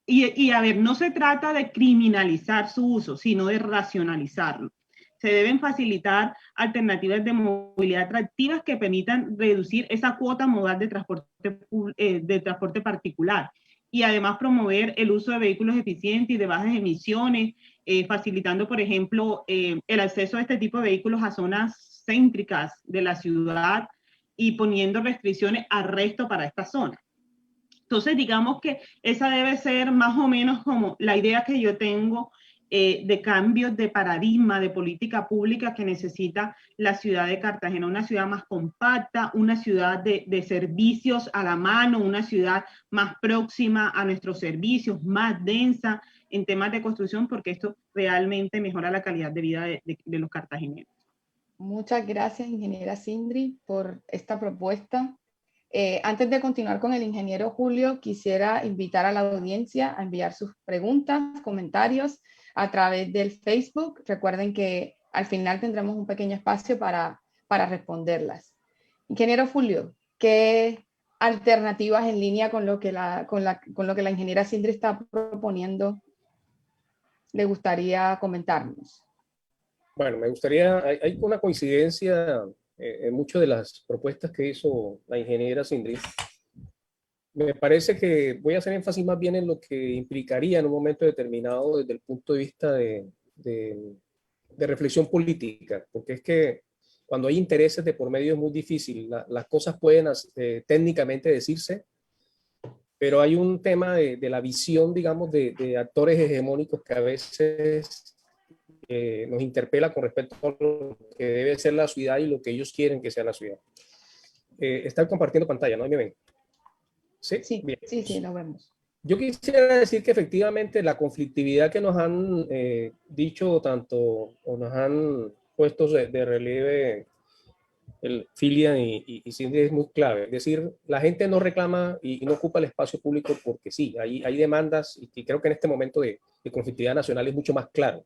Y a ver, no se trata de criminalizar su uso, sino de racionalizarlo. Se deben facilitar alternativas de movilidad atractivas que permitan reducir esa cuota modal de transporte particular y además promover el uso de vehículos eficientes y de bajas emisiones, facilitando, por ejemplo, el acceso a este tipo de vehículos a zonas céntricas de la ciudad y poniendo restricciones al resto para esta zona. Entonces, digamos que esa debe ser más o menos como la idea que yo tengo de cambios de paradigma, de política pública que necesita la ciudad de Cartagena, una ciudad más compacta, una ciudad de servicios a la mano, una ciudad más próxima a nuestros servicios, más densa en temas de construcción, porque esto realmente mejora la calidad de vida de los cartageneros. Muchas gracias, ingeniera Sindri, por esta propuesta. Antes de continuar con el ingeniero Julio, quisiera invitar a la audiencia a enviar sus preguntas, comentarios a través del Facebook. Recuerden que al final tendremos un pequeño espacio para responderlas. Ingeniero Julio, ¿qué alternativas en línea con lo que la ingeniera Sindri está proponiendo le gustaría comentarnos? Bueno, me gustaría, hay una coincidencia en muchas de las propuestas que hizo la ingeniera Sindri. Me parece que voy a hacer énfasis más bien en lo que implicaría en un momento determinado desde el punto de vista de reflexión política, porque es que cuando hay intereses de por medio es muy difícil. Las cosas pueden técnicamente decirse, pero hay un tema de la visión, digamos, de actores hegemónicos que a veces nos interpela con respecto a lo que debe ser la ciudad y lo que ellos quieren que sea la ciudad. Están compartiendo pantalla, ¿no? ¿Me ven? Sí, sí, bien. sí, lo vemos. Yo quisiera decir que efectivamente la conflictividad que nos han dicho tanto o nos han puesto de relieve el Filian y Cindy es muy clave. Es decir, la gente no reclama y no ocupa el espacio público porque sí, hay demandas y creo que en este momento de conflictividad nacional es mucho más claro.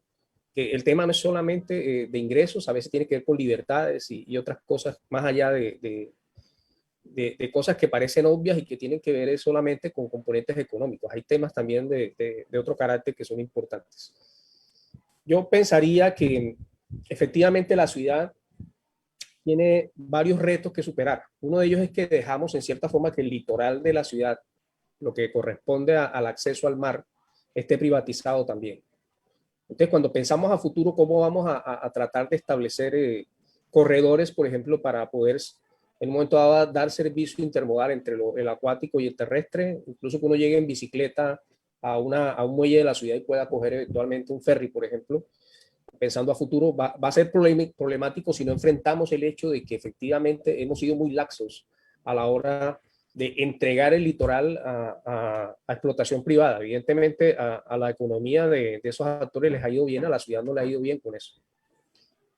Que el tema no es solamente de ingresos, a veces tiene que ver con libertades y otras cosas más allá de cosas que parecen obvias y que tienen que ver solamente con componentes económicos. Hay temas también de otro carácter que son importantes. Yo pensaría que efectivamente la ciudad tiene varios retos que superar. Uno de ellos es que dejamos en cierta forma que el litoral de la ciudad, lo que corresponde al acceso al mar, esté privatizado también. Entonces, cuando pensamos a futuro, ¿cómo vamos a tratar de establecer corredores, por ejemplo, para poder en un momento dado dar servicio intermodal entre el acuático y el terrestre? Incluso que uno llegue en bicicleta a un muelle de la ciudad y pueda coger eventualmente un ferry, por ejemplo. Pensando a futuro, va a ser problemático si no enfrentamos el hecho de que efectivamente hemos sido muy laxos a la hora de entregar el litoral a explotación privada. Evidentemente a la economía de esos actores les ha ido bien, a la ciudad no le ha ido bien con eso.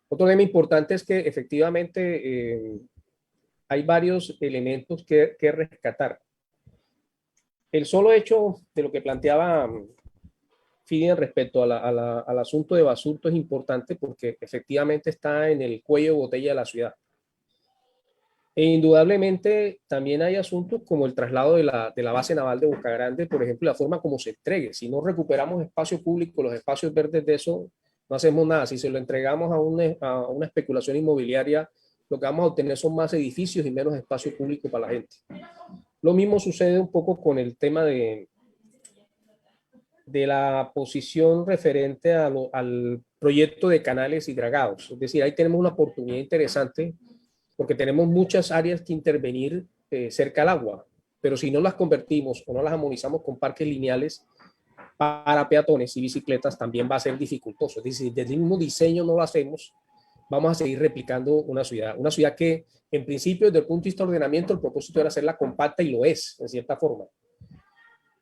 Otro tema importante es que efectivamente hay varios elementos que rescatar. El solo hecho de lo que planteaba Fiden respecto al asunto de Basurto es importante porque efectivamente está en el cuello de botella de la ciudad. E indudablemente también hay asuntos como el traslado de la base naval de Boca Grande, por ejemplo, la forma como se entregue. Si no recuperamos espacio público, los espacios verdes de eso, no hacemos nada. Si se lo entregamos a una especulación inmobiliaria, lo que vamos a obtener son más edificios y menos espacio público para la gente. Lo mismo sucede un poco con el tema de la posición referente al proyecto de canales y dragados. Es decir, ahí tenemos una oportunidad interesante porque tenemos muchas áreas que intervenir cerca al agua, pero si no las convertimos o no las armonizamos con parques lineales para peatones y bicicletas, también va a ser dificultoso. Es decir, desde el mismo diseño no lo hacemos, vamos a seguir replicando una ciudad que en principio desde el punto de vista de ordenamiento el propósito era hacerla compacta y lo es, en cierta forma.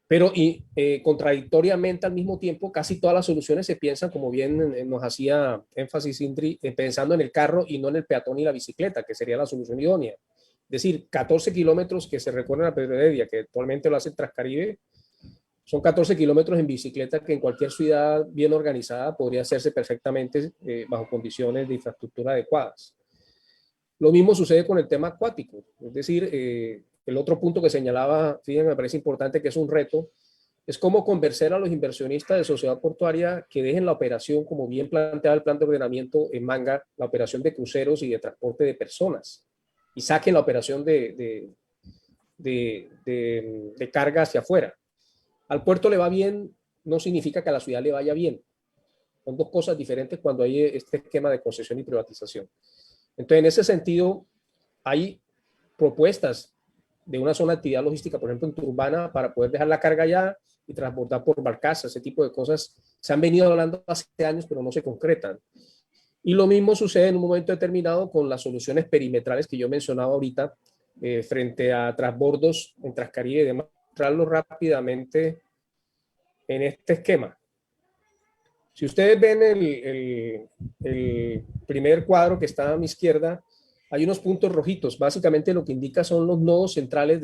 Pero contradictoriamente al mismo tiempo, casi todas las soluciones se piensan, como bien nos hacía énfasis Indri, pensando en el carro y no en el peatón y la bicicleta, que sería la solución idónea. Es decir, 14 kilómetros que se recorren a Pedro Heredia, que actualmente lo hace Transcaribe, son 14 kilómetros en bicicleta que en cualquier ciudad bien organizada podría hacerse perfectamente bajo condiciones de infraestructura adecuadas. Lo mismo sucede con el tema acuático, es decir, el otro punto que señalaba, fíjense, me parece importante que es un reto, es cómo convencer a los inversionistas de sociedad portuaria que dejen la operación, como bien planteaba el plan de ordenamiento en Manga, la operación de cruceros y de transporte de personas, y saquen la operación de carga hacia afuera. Al puerto le va bien, no significa que a la ciudad le vaya bien. Son dos cosas diferentes cuando hay este esquema de concesión y privatización. Entonces, en ese sentido, hay propuestas de una zona de actividad logística, por ejemplo, en Turbana, para poder dejar la carga allá y transportar por barcaza. Ese tipo de cosas se han venido hablando hace años, pero no se concretan. Y lo mismo sucede en un momento determinado con las soluciones perimetrales que yo mencionaba ahorita, frente a transbordos en Transcaribe y demás. Mostrarlo rápidamente en este esquema. Si ustedes ven el primer cuadro que está a mi izquierda, hay unos puntos rojitos. Básicamente lo que indica son los nodos centrales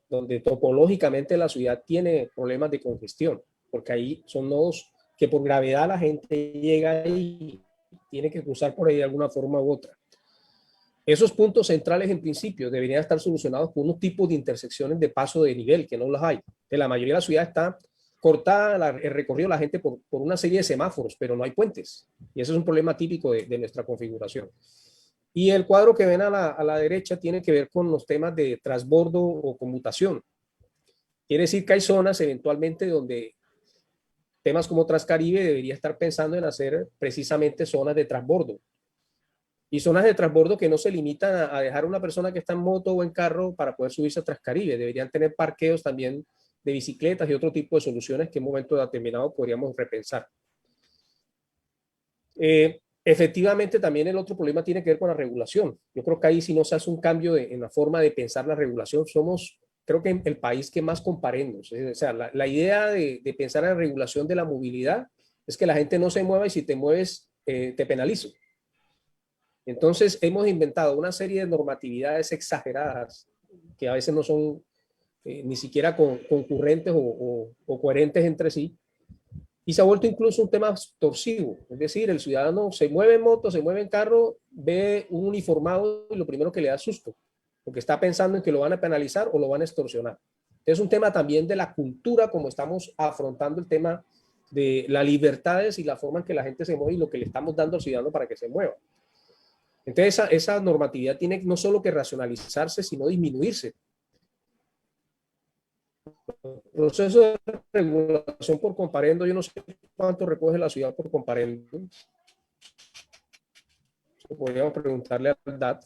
donde topológicamente la ciudad tiene problemas de congestión, porque ahí son nodos que por gravedad la gente llega y tiene que cruzar por ahí de alguna forma u otra. Esos puntos centrales en principio deberían estar solucionados con unos tipos de intersecciones de paso de nivel, que no los hay. En la mayoría de la ciudad está cortada el recorrido de la gente por una serie de semáforos, pero no hay puentes. Y ese es un problema típico de nuestra configuración. Y el cuadro que ven a la derecha tiene que ver con los temas de transbordo o conmutación. Quiere decir que hay zonas eventualmente donde temas como Transcaribe debería estar pensando en hacer precisamente zonas de transbordo. Y zonas de transbordo que no se limitan a dejar a una persona que está en moto o en carro para poder subirse a Transcaribe. Deberían tener parqueos también de bicicletas y otro tipo de soluciones que en un momento determinado podríamos repensar. Efectivamente, también el otro problema tiene que ver con la regulación. Yo creo que ahí si no se hace un cambio en la forma de pensar la regulación, somos, creo que el país que más comparemos. O sea, la idea de pensar en la regulación de la movilidad es que la gente no se mueva y si te mueves, te penalizo. Entonces, hemos inventado una serie de normatividades exageradas que a veces no son ni siquiera concurrentes o coherentes entre sí, y se ha vuelto incluso un tema torsivo. Es decir, el ciudadano se mueve en moto, se mueve en carro, ve un uniformado y lo primero que le da susto, porque está pensando en que lo van a penalizar o lo van a extorsionar. Es un tema también de la cultura, como estamos afrontando el tema de las libertades y la forma en que la gente se mueve y lo que le estamos dando al ciudadano para que se mueva. Entonces, esa normatividad tiene no solo que racionalizarse, sino disminuirse. El proceso de regulación por comparendo, yo no sé cuánto recoge la ciudad por comparendo. Podríamos preguntarle al DAT.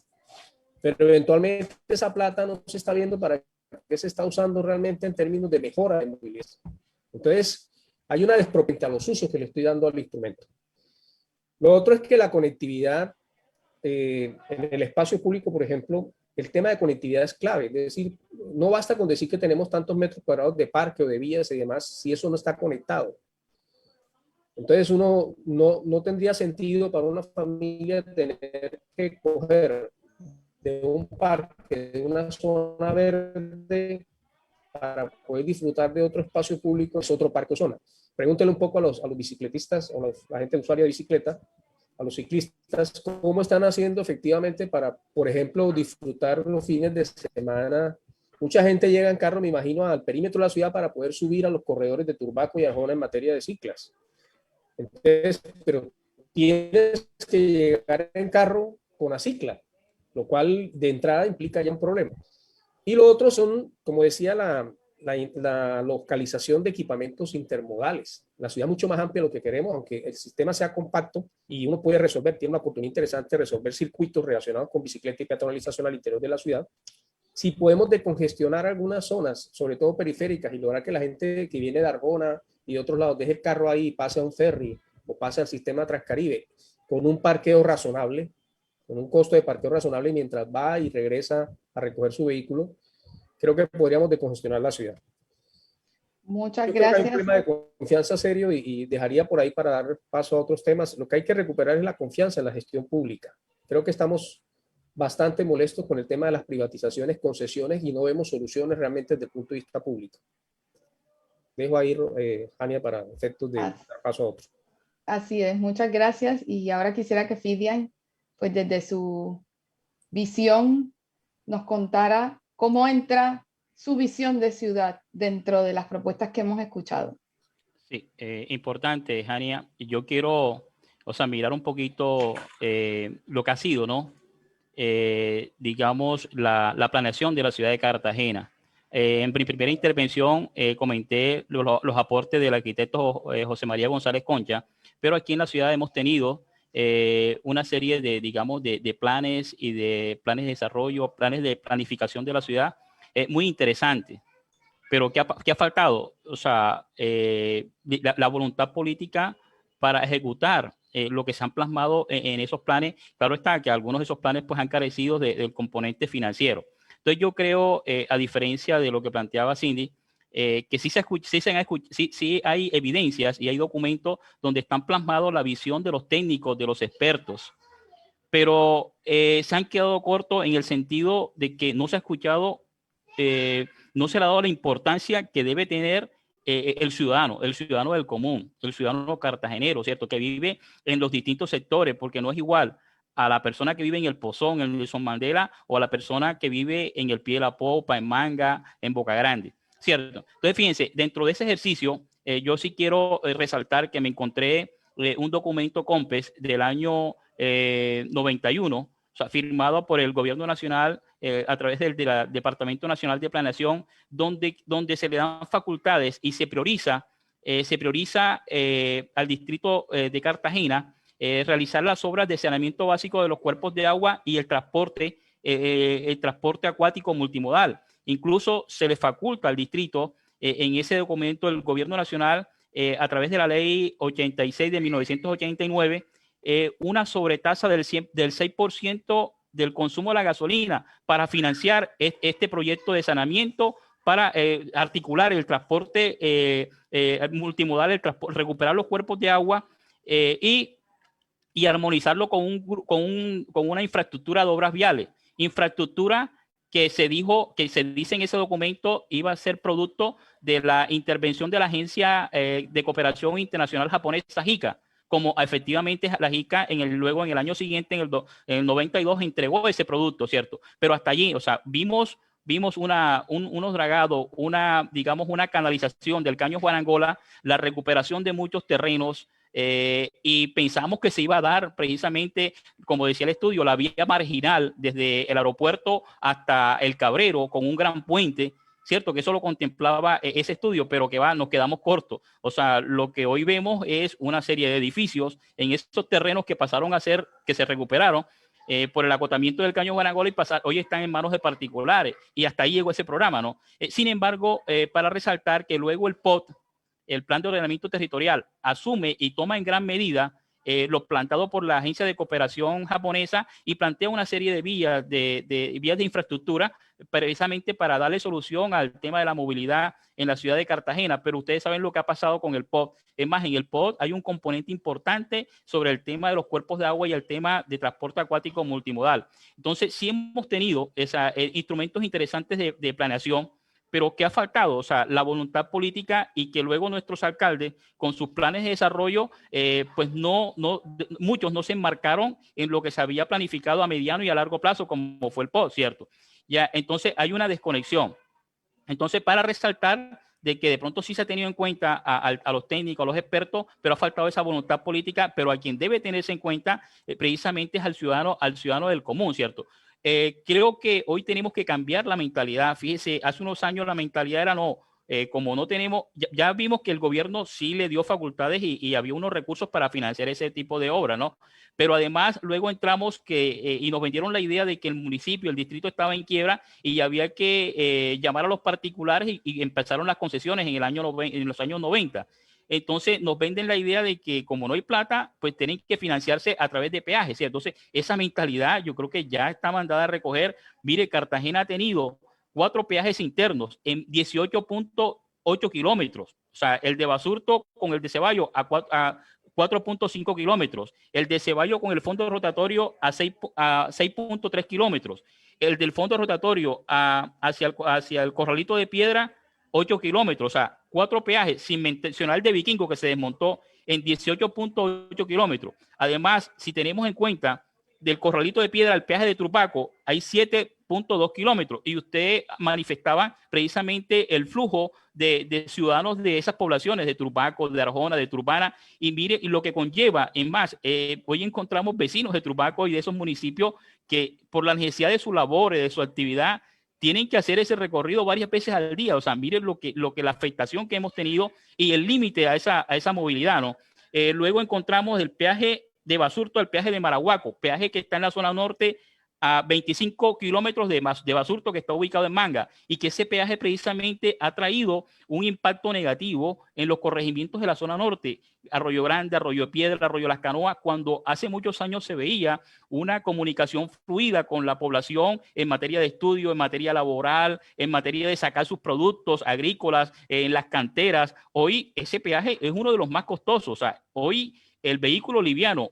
Pero eventualmente esa plata no se está viendo para qué se está usando realmente en términos de mejora de movilidad. Entonces, hay una desproporción a los usos que le estoy dando al instrumento. Lo otro es que la conectividad en el espacio público, por ejemplo, el tema de conectividad es clave. Es decir, no basta con decir que tenemos tantos metros cuadrados de parque o de vías y demás si eso no está conectado. Entonces uno no tendría sentido para una familia tener que coger de un parque, de una zona verde, para poder disfrutar de otro espacio público, es otro parque o zona. Pregúntele un poco a los bicicletistas o a la gente usuaria de bicicleta a los ciclistas, cómo están haciendo efectivamente para, por ejemplo, disfrutar los fines de semana. Mucha gente llega en carro, me imagino, al perímetro de la ciudad para poder subir a los corredores de Turbaco y Arjona en materia de ciclas. Entonces, pero tienes que llegar en carro con la cicla, lo cual de entrada implica ya un problema. Y lo otro son, como decía, la localización de equipamientos intermodales. La ciudad es mucho más amplia de lo que queremos, aunque el sistema sea compacto y uno puede resolver, tiene una oportunidad interesante de resolver circuitos relacionados con bicicleta y peatonalización al interior de la ciudad. Si podemos decongestionar algunas zonas, sobre todo periféricas, y lograr que la gente que viene de Arjona y de otros lados deje el carro ahí, pase a un ferry o pase al sistema Transcaribe con un parqueo razonable, con un costo de parqueo razonable mientras va y regresa a recoger su vehículo, creo que podríamos decongestionar la ciudad. Muchas Yo creo que hay un gracias. problema de confianza serio y dejaría por ahí para dar paso a otros temas. Lo que hay que recuperar es la confianza en la gestión pública. Creo que estamos bastante molestos con el tema de las privatizaciones, concesiones y no vemos soluciones realmente desde el punto de vista público. Dejo ahí, Jania, para efectos de dar paso a otro. Así es, muchas gracias. Y ahora quisiera que Fidian, pues desde su visión, nos contara cómo entra su visión de ciudad dentro de las propuestas que hemos escuchado. Sí, importante, Jania. Yo quiero, o sea, mirar un poquito lo que ha sido, ¿no? Digamos, la planeación de la ciudad de Cartagena. En mi primera intervención comenté los aportes del arquitecto José María González Concha, pero aquí en la ciudad hemos tenido una serie de, digamos, de planes y de planes de desarrollo, planes de planificación de la ciudad muy interesantes. Pero ¿qué ha faltado? O sea, la voluntad política para ejecutar lo que se han plasmado en esos planes. Claro está que algunos de esos planes pues, han carecido del componente financiero. Entonces yo creo, a diferencia de lo que planteaba Cindy, que sí hay evidencias y hay documentos donde están plasmados la visión de los técnicos, de los expertos, pero se han quedado cortos en el sentido de que no se ha escuchado, no se le ha dado la importancia que debe tener el ciudadano del común, el ciudadano cartagenero, ¿cierto? Que vive en los distintos sectores, porque no es igual a la persona que vive en el Pozón, en Nelson Mandela, o a la persona que vive en el Pie de la Popa, en Manga, en Boca Grande, ¿cierto? Entonces, fíjense, dentro de ese ejercicio, yo sí quiero resaltar que me encontré un documento COMPES del año 91, o sea, firmado por el Gobierno Nacional a través del Departamento Nacional de Planeación, donde se le dan facultades y se prioriza al distrito de Cartagena realizar las obras de saneamiento básico de los cuerpos de agua y el transporte acuático multimodal. Incluso se le faculta al distrito en ese documento del Gobierno Nacional a través de la Ley 86 de 1989 una sobretasa del 6% del consumo de la gasolina para financiar este proyecto de saneamiento, para articular el transporte multimodal, recuperar los cuerpos de agua y armonizarlo con una infraestructura de obras viales. Infraestructura que se dice en ese documento iba a ser producto de la intervención de la Agencia de Cooperación Internacional Japonesa, JICA, como efectivamente la JICA luego en el año siguiente, en el 92, entregó ese producto, ¿cierto? Pero hasta allí, o sea, vimos unos dragados, digamos, una canalización del Caño Guarangola, la recuperación de muchos terrenos, y pensamos que se iba a dar precisamente, como decía el estudio, la vía marginal desde el aeropuerto hasta el Cabrero con un gran puente, ¿cierto? Que eso lo contemplaba ese estudio, pero que nos quedamos cortos. O sea, lo que hoy vemos es una serie de edificios en esos terrenos que pasaron a ser, que se recuperaron por el acotamiento del Caño Guarangola y hoy están en manos de particulares, y hasta ahí llegó ese programa, ¿no? Sin embargo, para resaltar que luego el POT, el Plan de Ordenamiento Territorial, asume y toma en gran medida lo plantado por la Agencia de Cooperación Japonesa y plantea una serie de vías de infraestructura precisamente para darle solución al tema de la movilidad en la ciudad de Cartagena. Pero ustedes saben lo que ha pasado con el POT. Es más, en el POT hay un componente importante sobre el tema de los cuerpos de agua y el tema de transporte acuático multimodal. Entonces, sí hemos tenido instrumentos interesantes de planeación, pero ¿qué ha faltado? O sea, la voluntad política y que luego nuestros alcaldes, con sus planes de desarrollo, pues muchos no se enmarcaron en lo que se había planificado a mediano y a largo plazo, como fue el POT, ¿cierto? Ya, entonces hay una desconexión. Entonces, para resaltar de que de pronto sí se ha tenido en cuenta a los técnicos, a los expertos, pero ha faltado esa voluntad política, pero a quien debe tenerse en cuenta precisamente es al ciudadano del común, ¿cierto? Creo que hoy tenemos que cambiar la mentalidad. Fíjese, hace unos años la mentalidad era no, como no tenemos, ya vimos que el gobierno sí le dio facultades y había unos recursos para financiar ese tipo de obras, ¿no? Pero además luego entramos y nos vendieron la idea de que el municipio, el distrito estaba en quiebra y había que llamar a los particulares y empezaron las concesiones en los años 90. Entonces nos venden la idea de que como no hay plata, pues tienen que financiarse a través de peajes, ¿sí? Entonces esa mentalidad yo creo que ya está mandada a recoger. Mire, Cartagena ha tenido 4 peajes internos en 18.8 kilómetros. O sea, el de Basurto con el de Ceballos a 4.5 kilómetros. El de Ceballos con el fondo rotatorio a 6.3 kilómetros. El del fondo rotatorio hacia el Corralito de Piedra, 8 kilómetros. O sea, 4 peajes, sin mencionar el de Vikingo que se desmontó en 18.8 kilómetros. Además, si tenemos en cuenta del Corralito de Piedra al peaje de Turbaco, hay 7.2 kilómetros y usted manifestaba precisamente el flujo de ciudadanos de esas poblaciones, de Turbaco, de Arjona, de Turbana, y mire y lo que conlleva. En más, hoy encontramos vecinos de Turbaco y de esos municipios que por la necesidad de su labor, de su actividad, tienen que hacer ese recorrido varias veces al día. O sea, miren lo que la afectación que hemos tenido y el límite a esa movilidad, ¿no? Luego encontramos el peaje de Basurto al peaje de Marahuaco, peaje que está en la zona norte a 25 kilómetros de Basurto, que está ubicado en Manga, y que ese peaje precisamente ha traído un impacto negativo en los corregimientos de la zona norte, Arroyo Grande, Arroyo Piedra, Arroyo Las Canoas, cuando hace muchos años se veía una comunicación fluida con la población en materia de estudio, en materia laboral, en materia de sacar sus productos agrícolas en las canteras. Hoy ese peaje es uno de los más costosos. O sea, hoy el vehículo liviano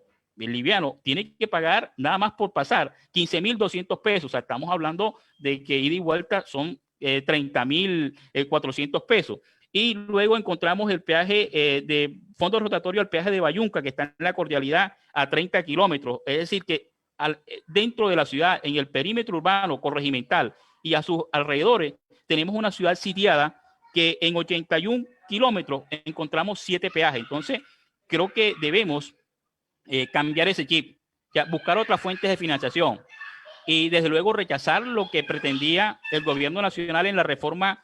tiene que pagar nada más por pasar 15.200 pesos. O sea, estamos hablando de que ida y vuelta son 30.400 pesos. Y luego encontramos el peaje de fondo rotatorio al peaje de Bayunca, que está en la Cordialidad a 30 kilómetros. Es decir, que dentro de la ciudad, en el perímetro urbano corregimental y a sus alrededores, tenemos una ciudad sitiada que en 81 kilómetros encontramos 7 peajes. Entonces, creo que debemos cambiar ese chip, ya, buscar otras fuentes de financiación y desde luego rechazar lo que pretendía el gobierno nacional en la reforma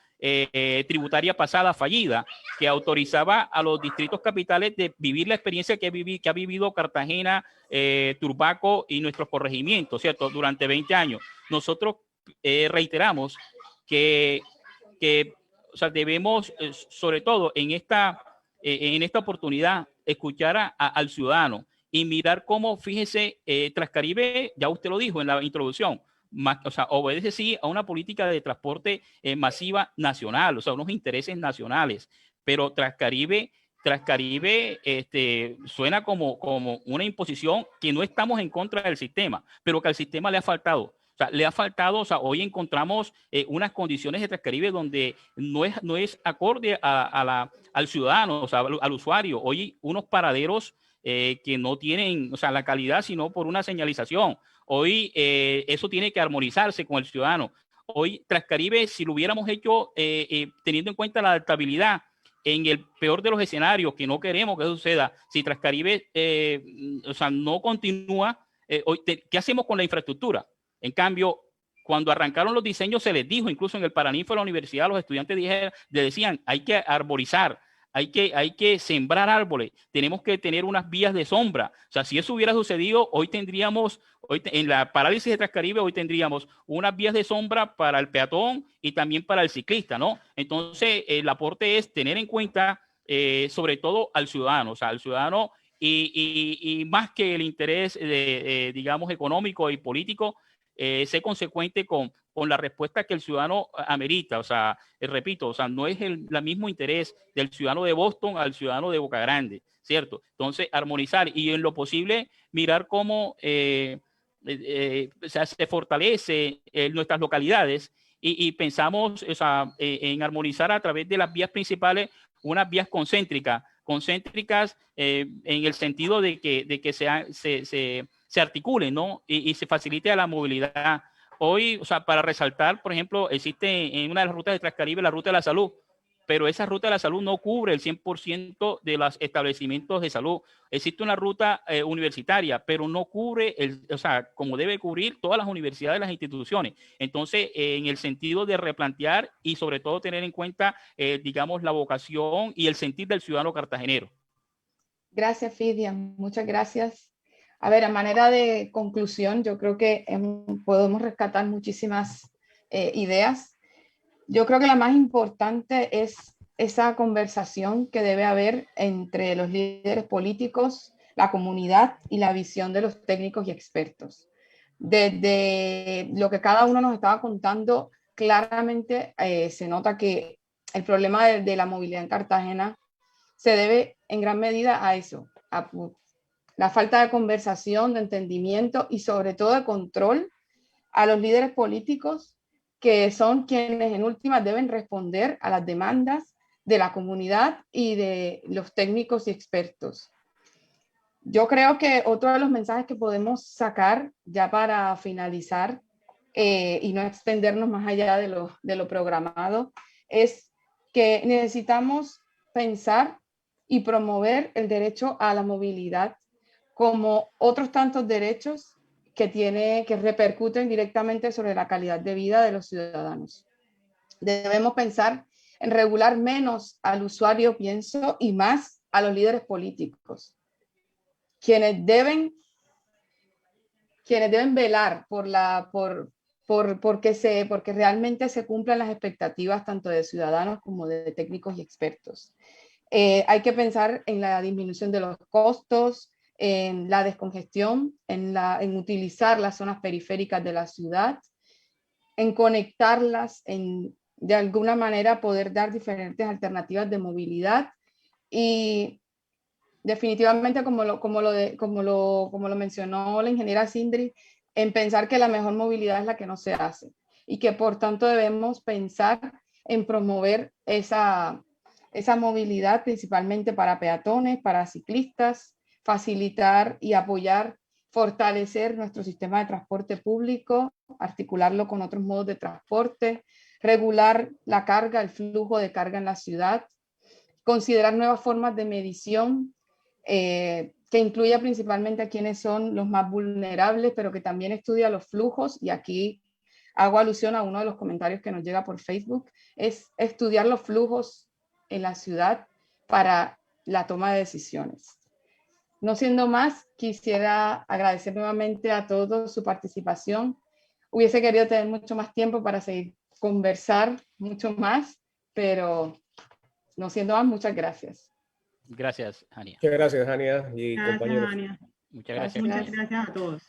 tributaria pasada fallida, que autorizaba a los distritos capitales de vivir la experiencia que ha vivido Cartagena, Turbaco y nuestros corregimientos, ¿cierto? Durante 20 años. Nosotros reiteramos que o sea, debemos, sobre todo en esta oportunidad, escuchar al ciudadano y mirar cómo, fíjese, Transcaribe, ya usted lo dijo en la introducción, o sea, obedece sí a una política de transporte masiva nacional, o sea, unos intereses nacionales, pero Transcaribe suena como una imposición que no estamos en contra del sistema, pero que al sistema le ha faltado. O sea, le ha faltado, o sea, hoy encontramos unas condiciones de Transcaribe donde no es acorde al ciudadano, o sea, al usuario. Hoy unos paraderos que no tienen, o sea, la calidad, sino por una señalización. Hoy eso tiene que armonizarse con el ciudadano. Hoy Transcaribe, si lo hubiéramos hecho teniendo en cuenta la adaptabilidad en el peor de los escenarios, que no queremos que suceda, si Transcaribe o sea, no continúa, ¿qué hacemos con la infraestructura? En cambio, cuando arrancaron los diseños se les dijo, incluso en el Paraninfo de la universidad, los estudiantes decían, hay que arborizar, hay que sembrar árboles, tenemos que tener unas vías de sombra. O sea, si eso hubiera sucedido, en la parálisis de Transcaribe, hoy tendríamos unas vías de sombra para el peatón y también para el ciclista, ¿no? Entonces, el aporte es tener en cuenta, sobre todo al ciudadano, o sea, al ciudadano y más que el interés, digamos, económico y político, ser consecuente con la respuesta que el ciudadano amerita. O sea, repito, o sea, no es el mismo interés del ciudadano de Boston al ciudadano de Boca Grande, ¿cierto? Entonces, armonizar y en lo posible mirar cómo o sea, se fortalece nuestras localidades y pensamos, o sea, en armonizar a través de las vías principales unas vías concéntricas en el sentido de que se articulen, ¿no? Y se facilite la movilidad. Hoy, o sea, para resaltar, por ejemplo, existe en una de las rutas de Transcaribe la ruta de la salud, pero esa ruta de la salud no cubre el 100% de los establecimientos de salud. Existe una ruta universitaria, pero no cubre, o sea, como debe cubrir todas las universidades y las instituciones. Entonces, en el sentido de replantear y sobre todo tener en cuenta, digamos, la vocación y el sentir del ciudadano cartagenero. Gracias, Fidian. Muchas gracias. A ver, a manera de conclusión, yo creo que podemos rescatar muchísimas ideas. Yo creo que la más importante es esa conversación que debe haber entre los líderes políticos, la comunidad y la visión de los técnicos y expertos. Desde lo que cada uno nos estaba contando, claramente se nota que el problema de la movilidad en Cartagena se debe en gran medida a eso, a la falta de conversación, de entendimiento y sobre todo de control a los líderes políticos, que son quienes en últimas deben responder a las demandas de la comunidad y de los técnicos y expertos. Yo creo que otro de los mensajes que podemos sacar ya para finalizar y no extendernos más allá de lo programado es que necesitamos pensar y promover el derecho a la movilidad como otros tantos derechos que repercuten directamente sobre la calidad de vida de los ciudadanos. Debemos pensar en regular menos al usuario, pienso, y más a los líderes políticos, quienes deben velar porque realmente se cumplan las expectativas tanto de ciudadanos como de técnicos y expertos. Hay que pensar en la disminución de los costos, en la descongestión, en utilizar las zonas periféricas de la ciudad, en conectarlas, de alguna manera poder dar diferentes alternativas de movilidad y definitivamente, como lo mencionó la ingeniera Sindri, en pensar que la mejor movilidad es la que no se hace y que por tanto debemos pensar en promover esa movilidad principalmente para peatones, para ciclistas, facilitar y apoyar, fortalecer nuestro sistema de transporte público, articularlo con otros modos de transporte, regular la carga, el flujo de carga en la ciudad, considerar nuevas formas de medición que incluya principalmente a quienes son los más vulnerables, pero que también estudia los flujos, y aquí hago alusión a uno de los comentarios que nos llega por Facebook, es estudiar los flujos en la ciudad para la toma de decisiones. No siendo más, quisiera agradecer nuevamente a todos su participación. Hubiese querido tener mucho más tiempo para seguir conversar mucho más, pero no siendo más, muchas gracias. Gracias, Jania. Muchas gracias, Jania y Gracias, compañeros. Ania. Muchas gracias. Muchas gracias a todos.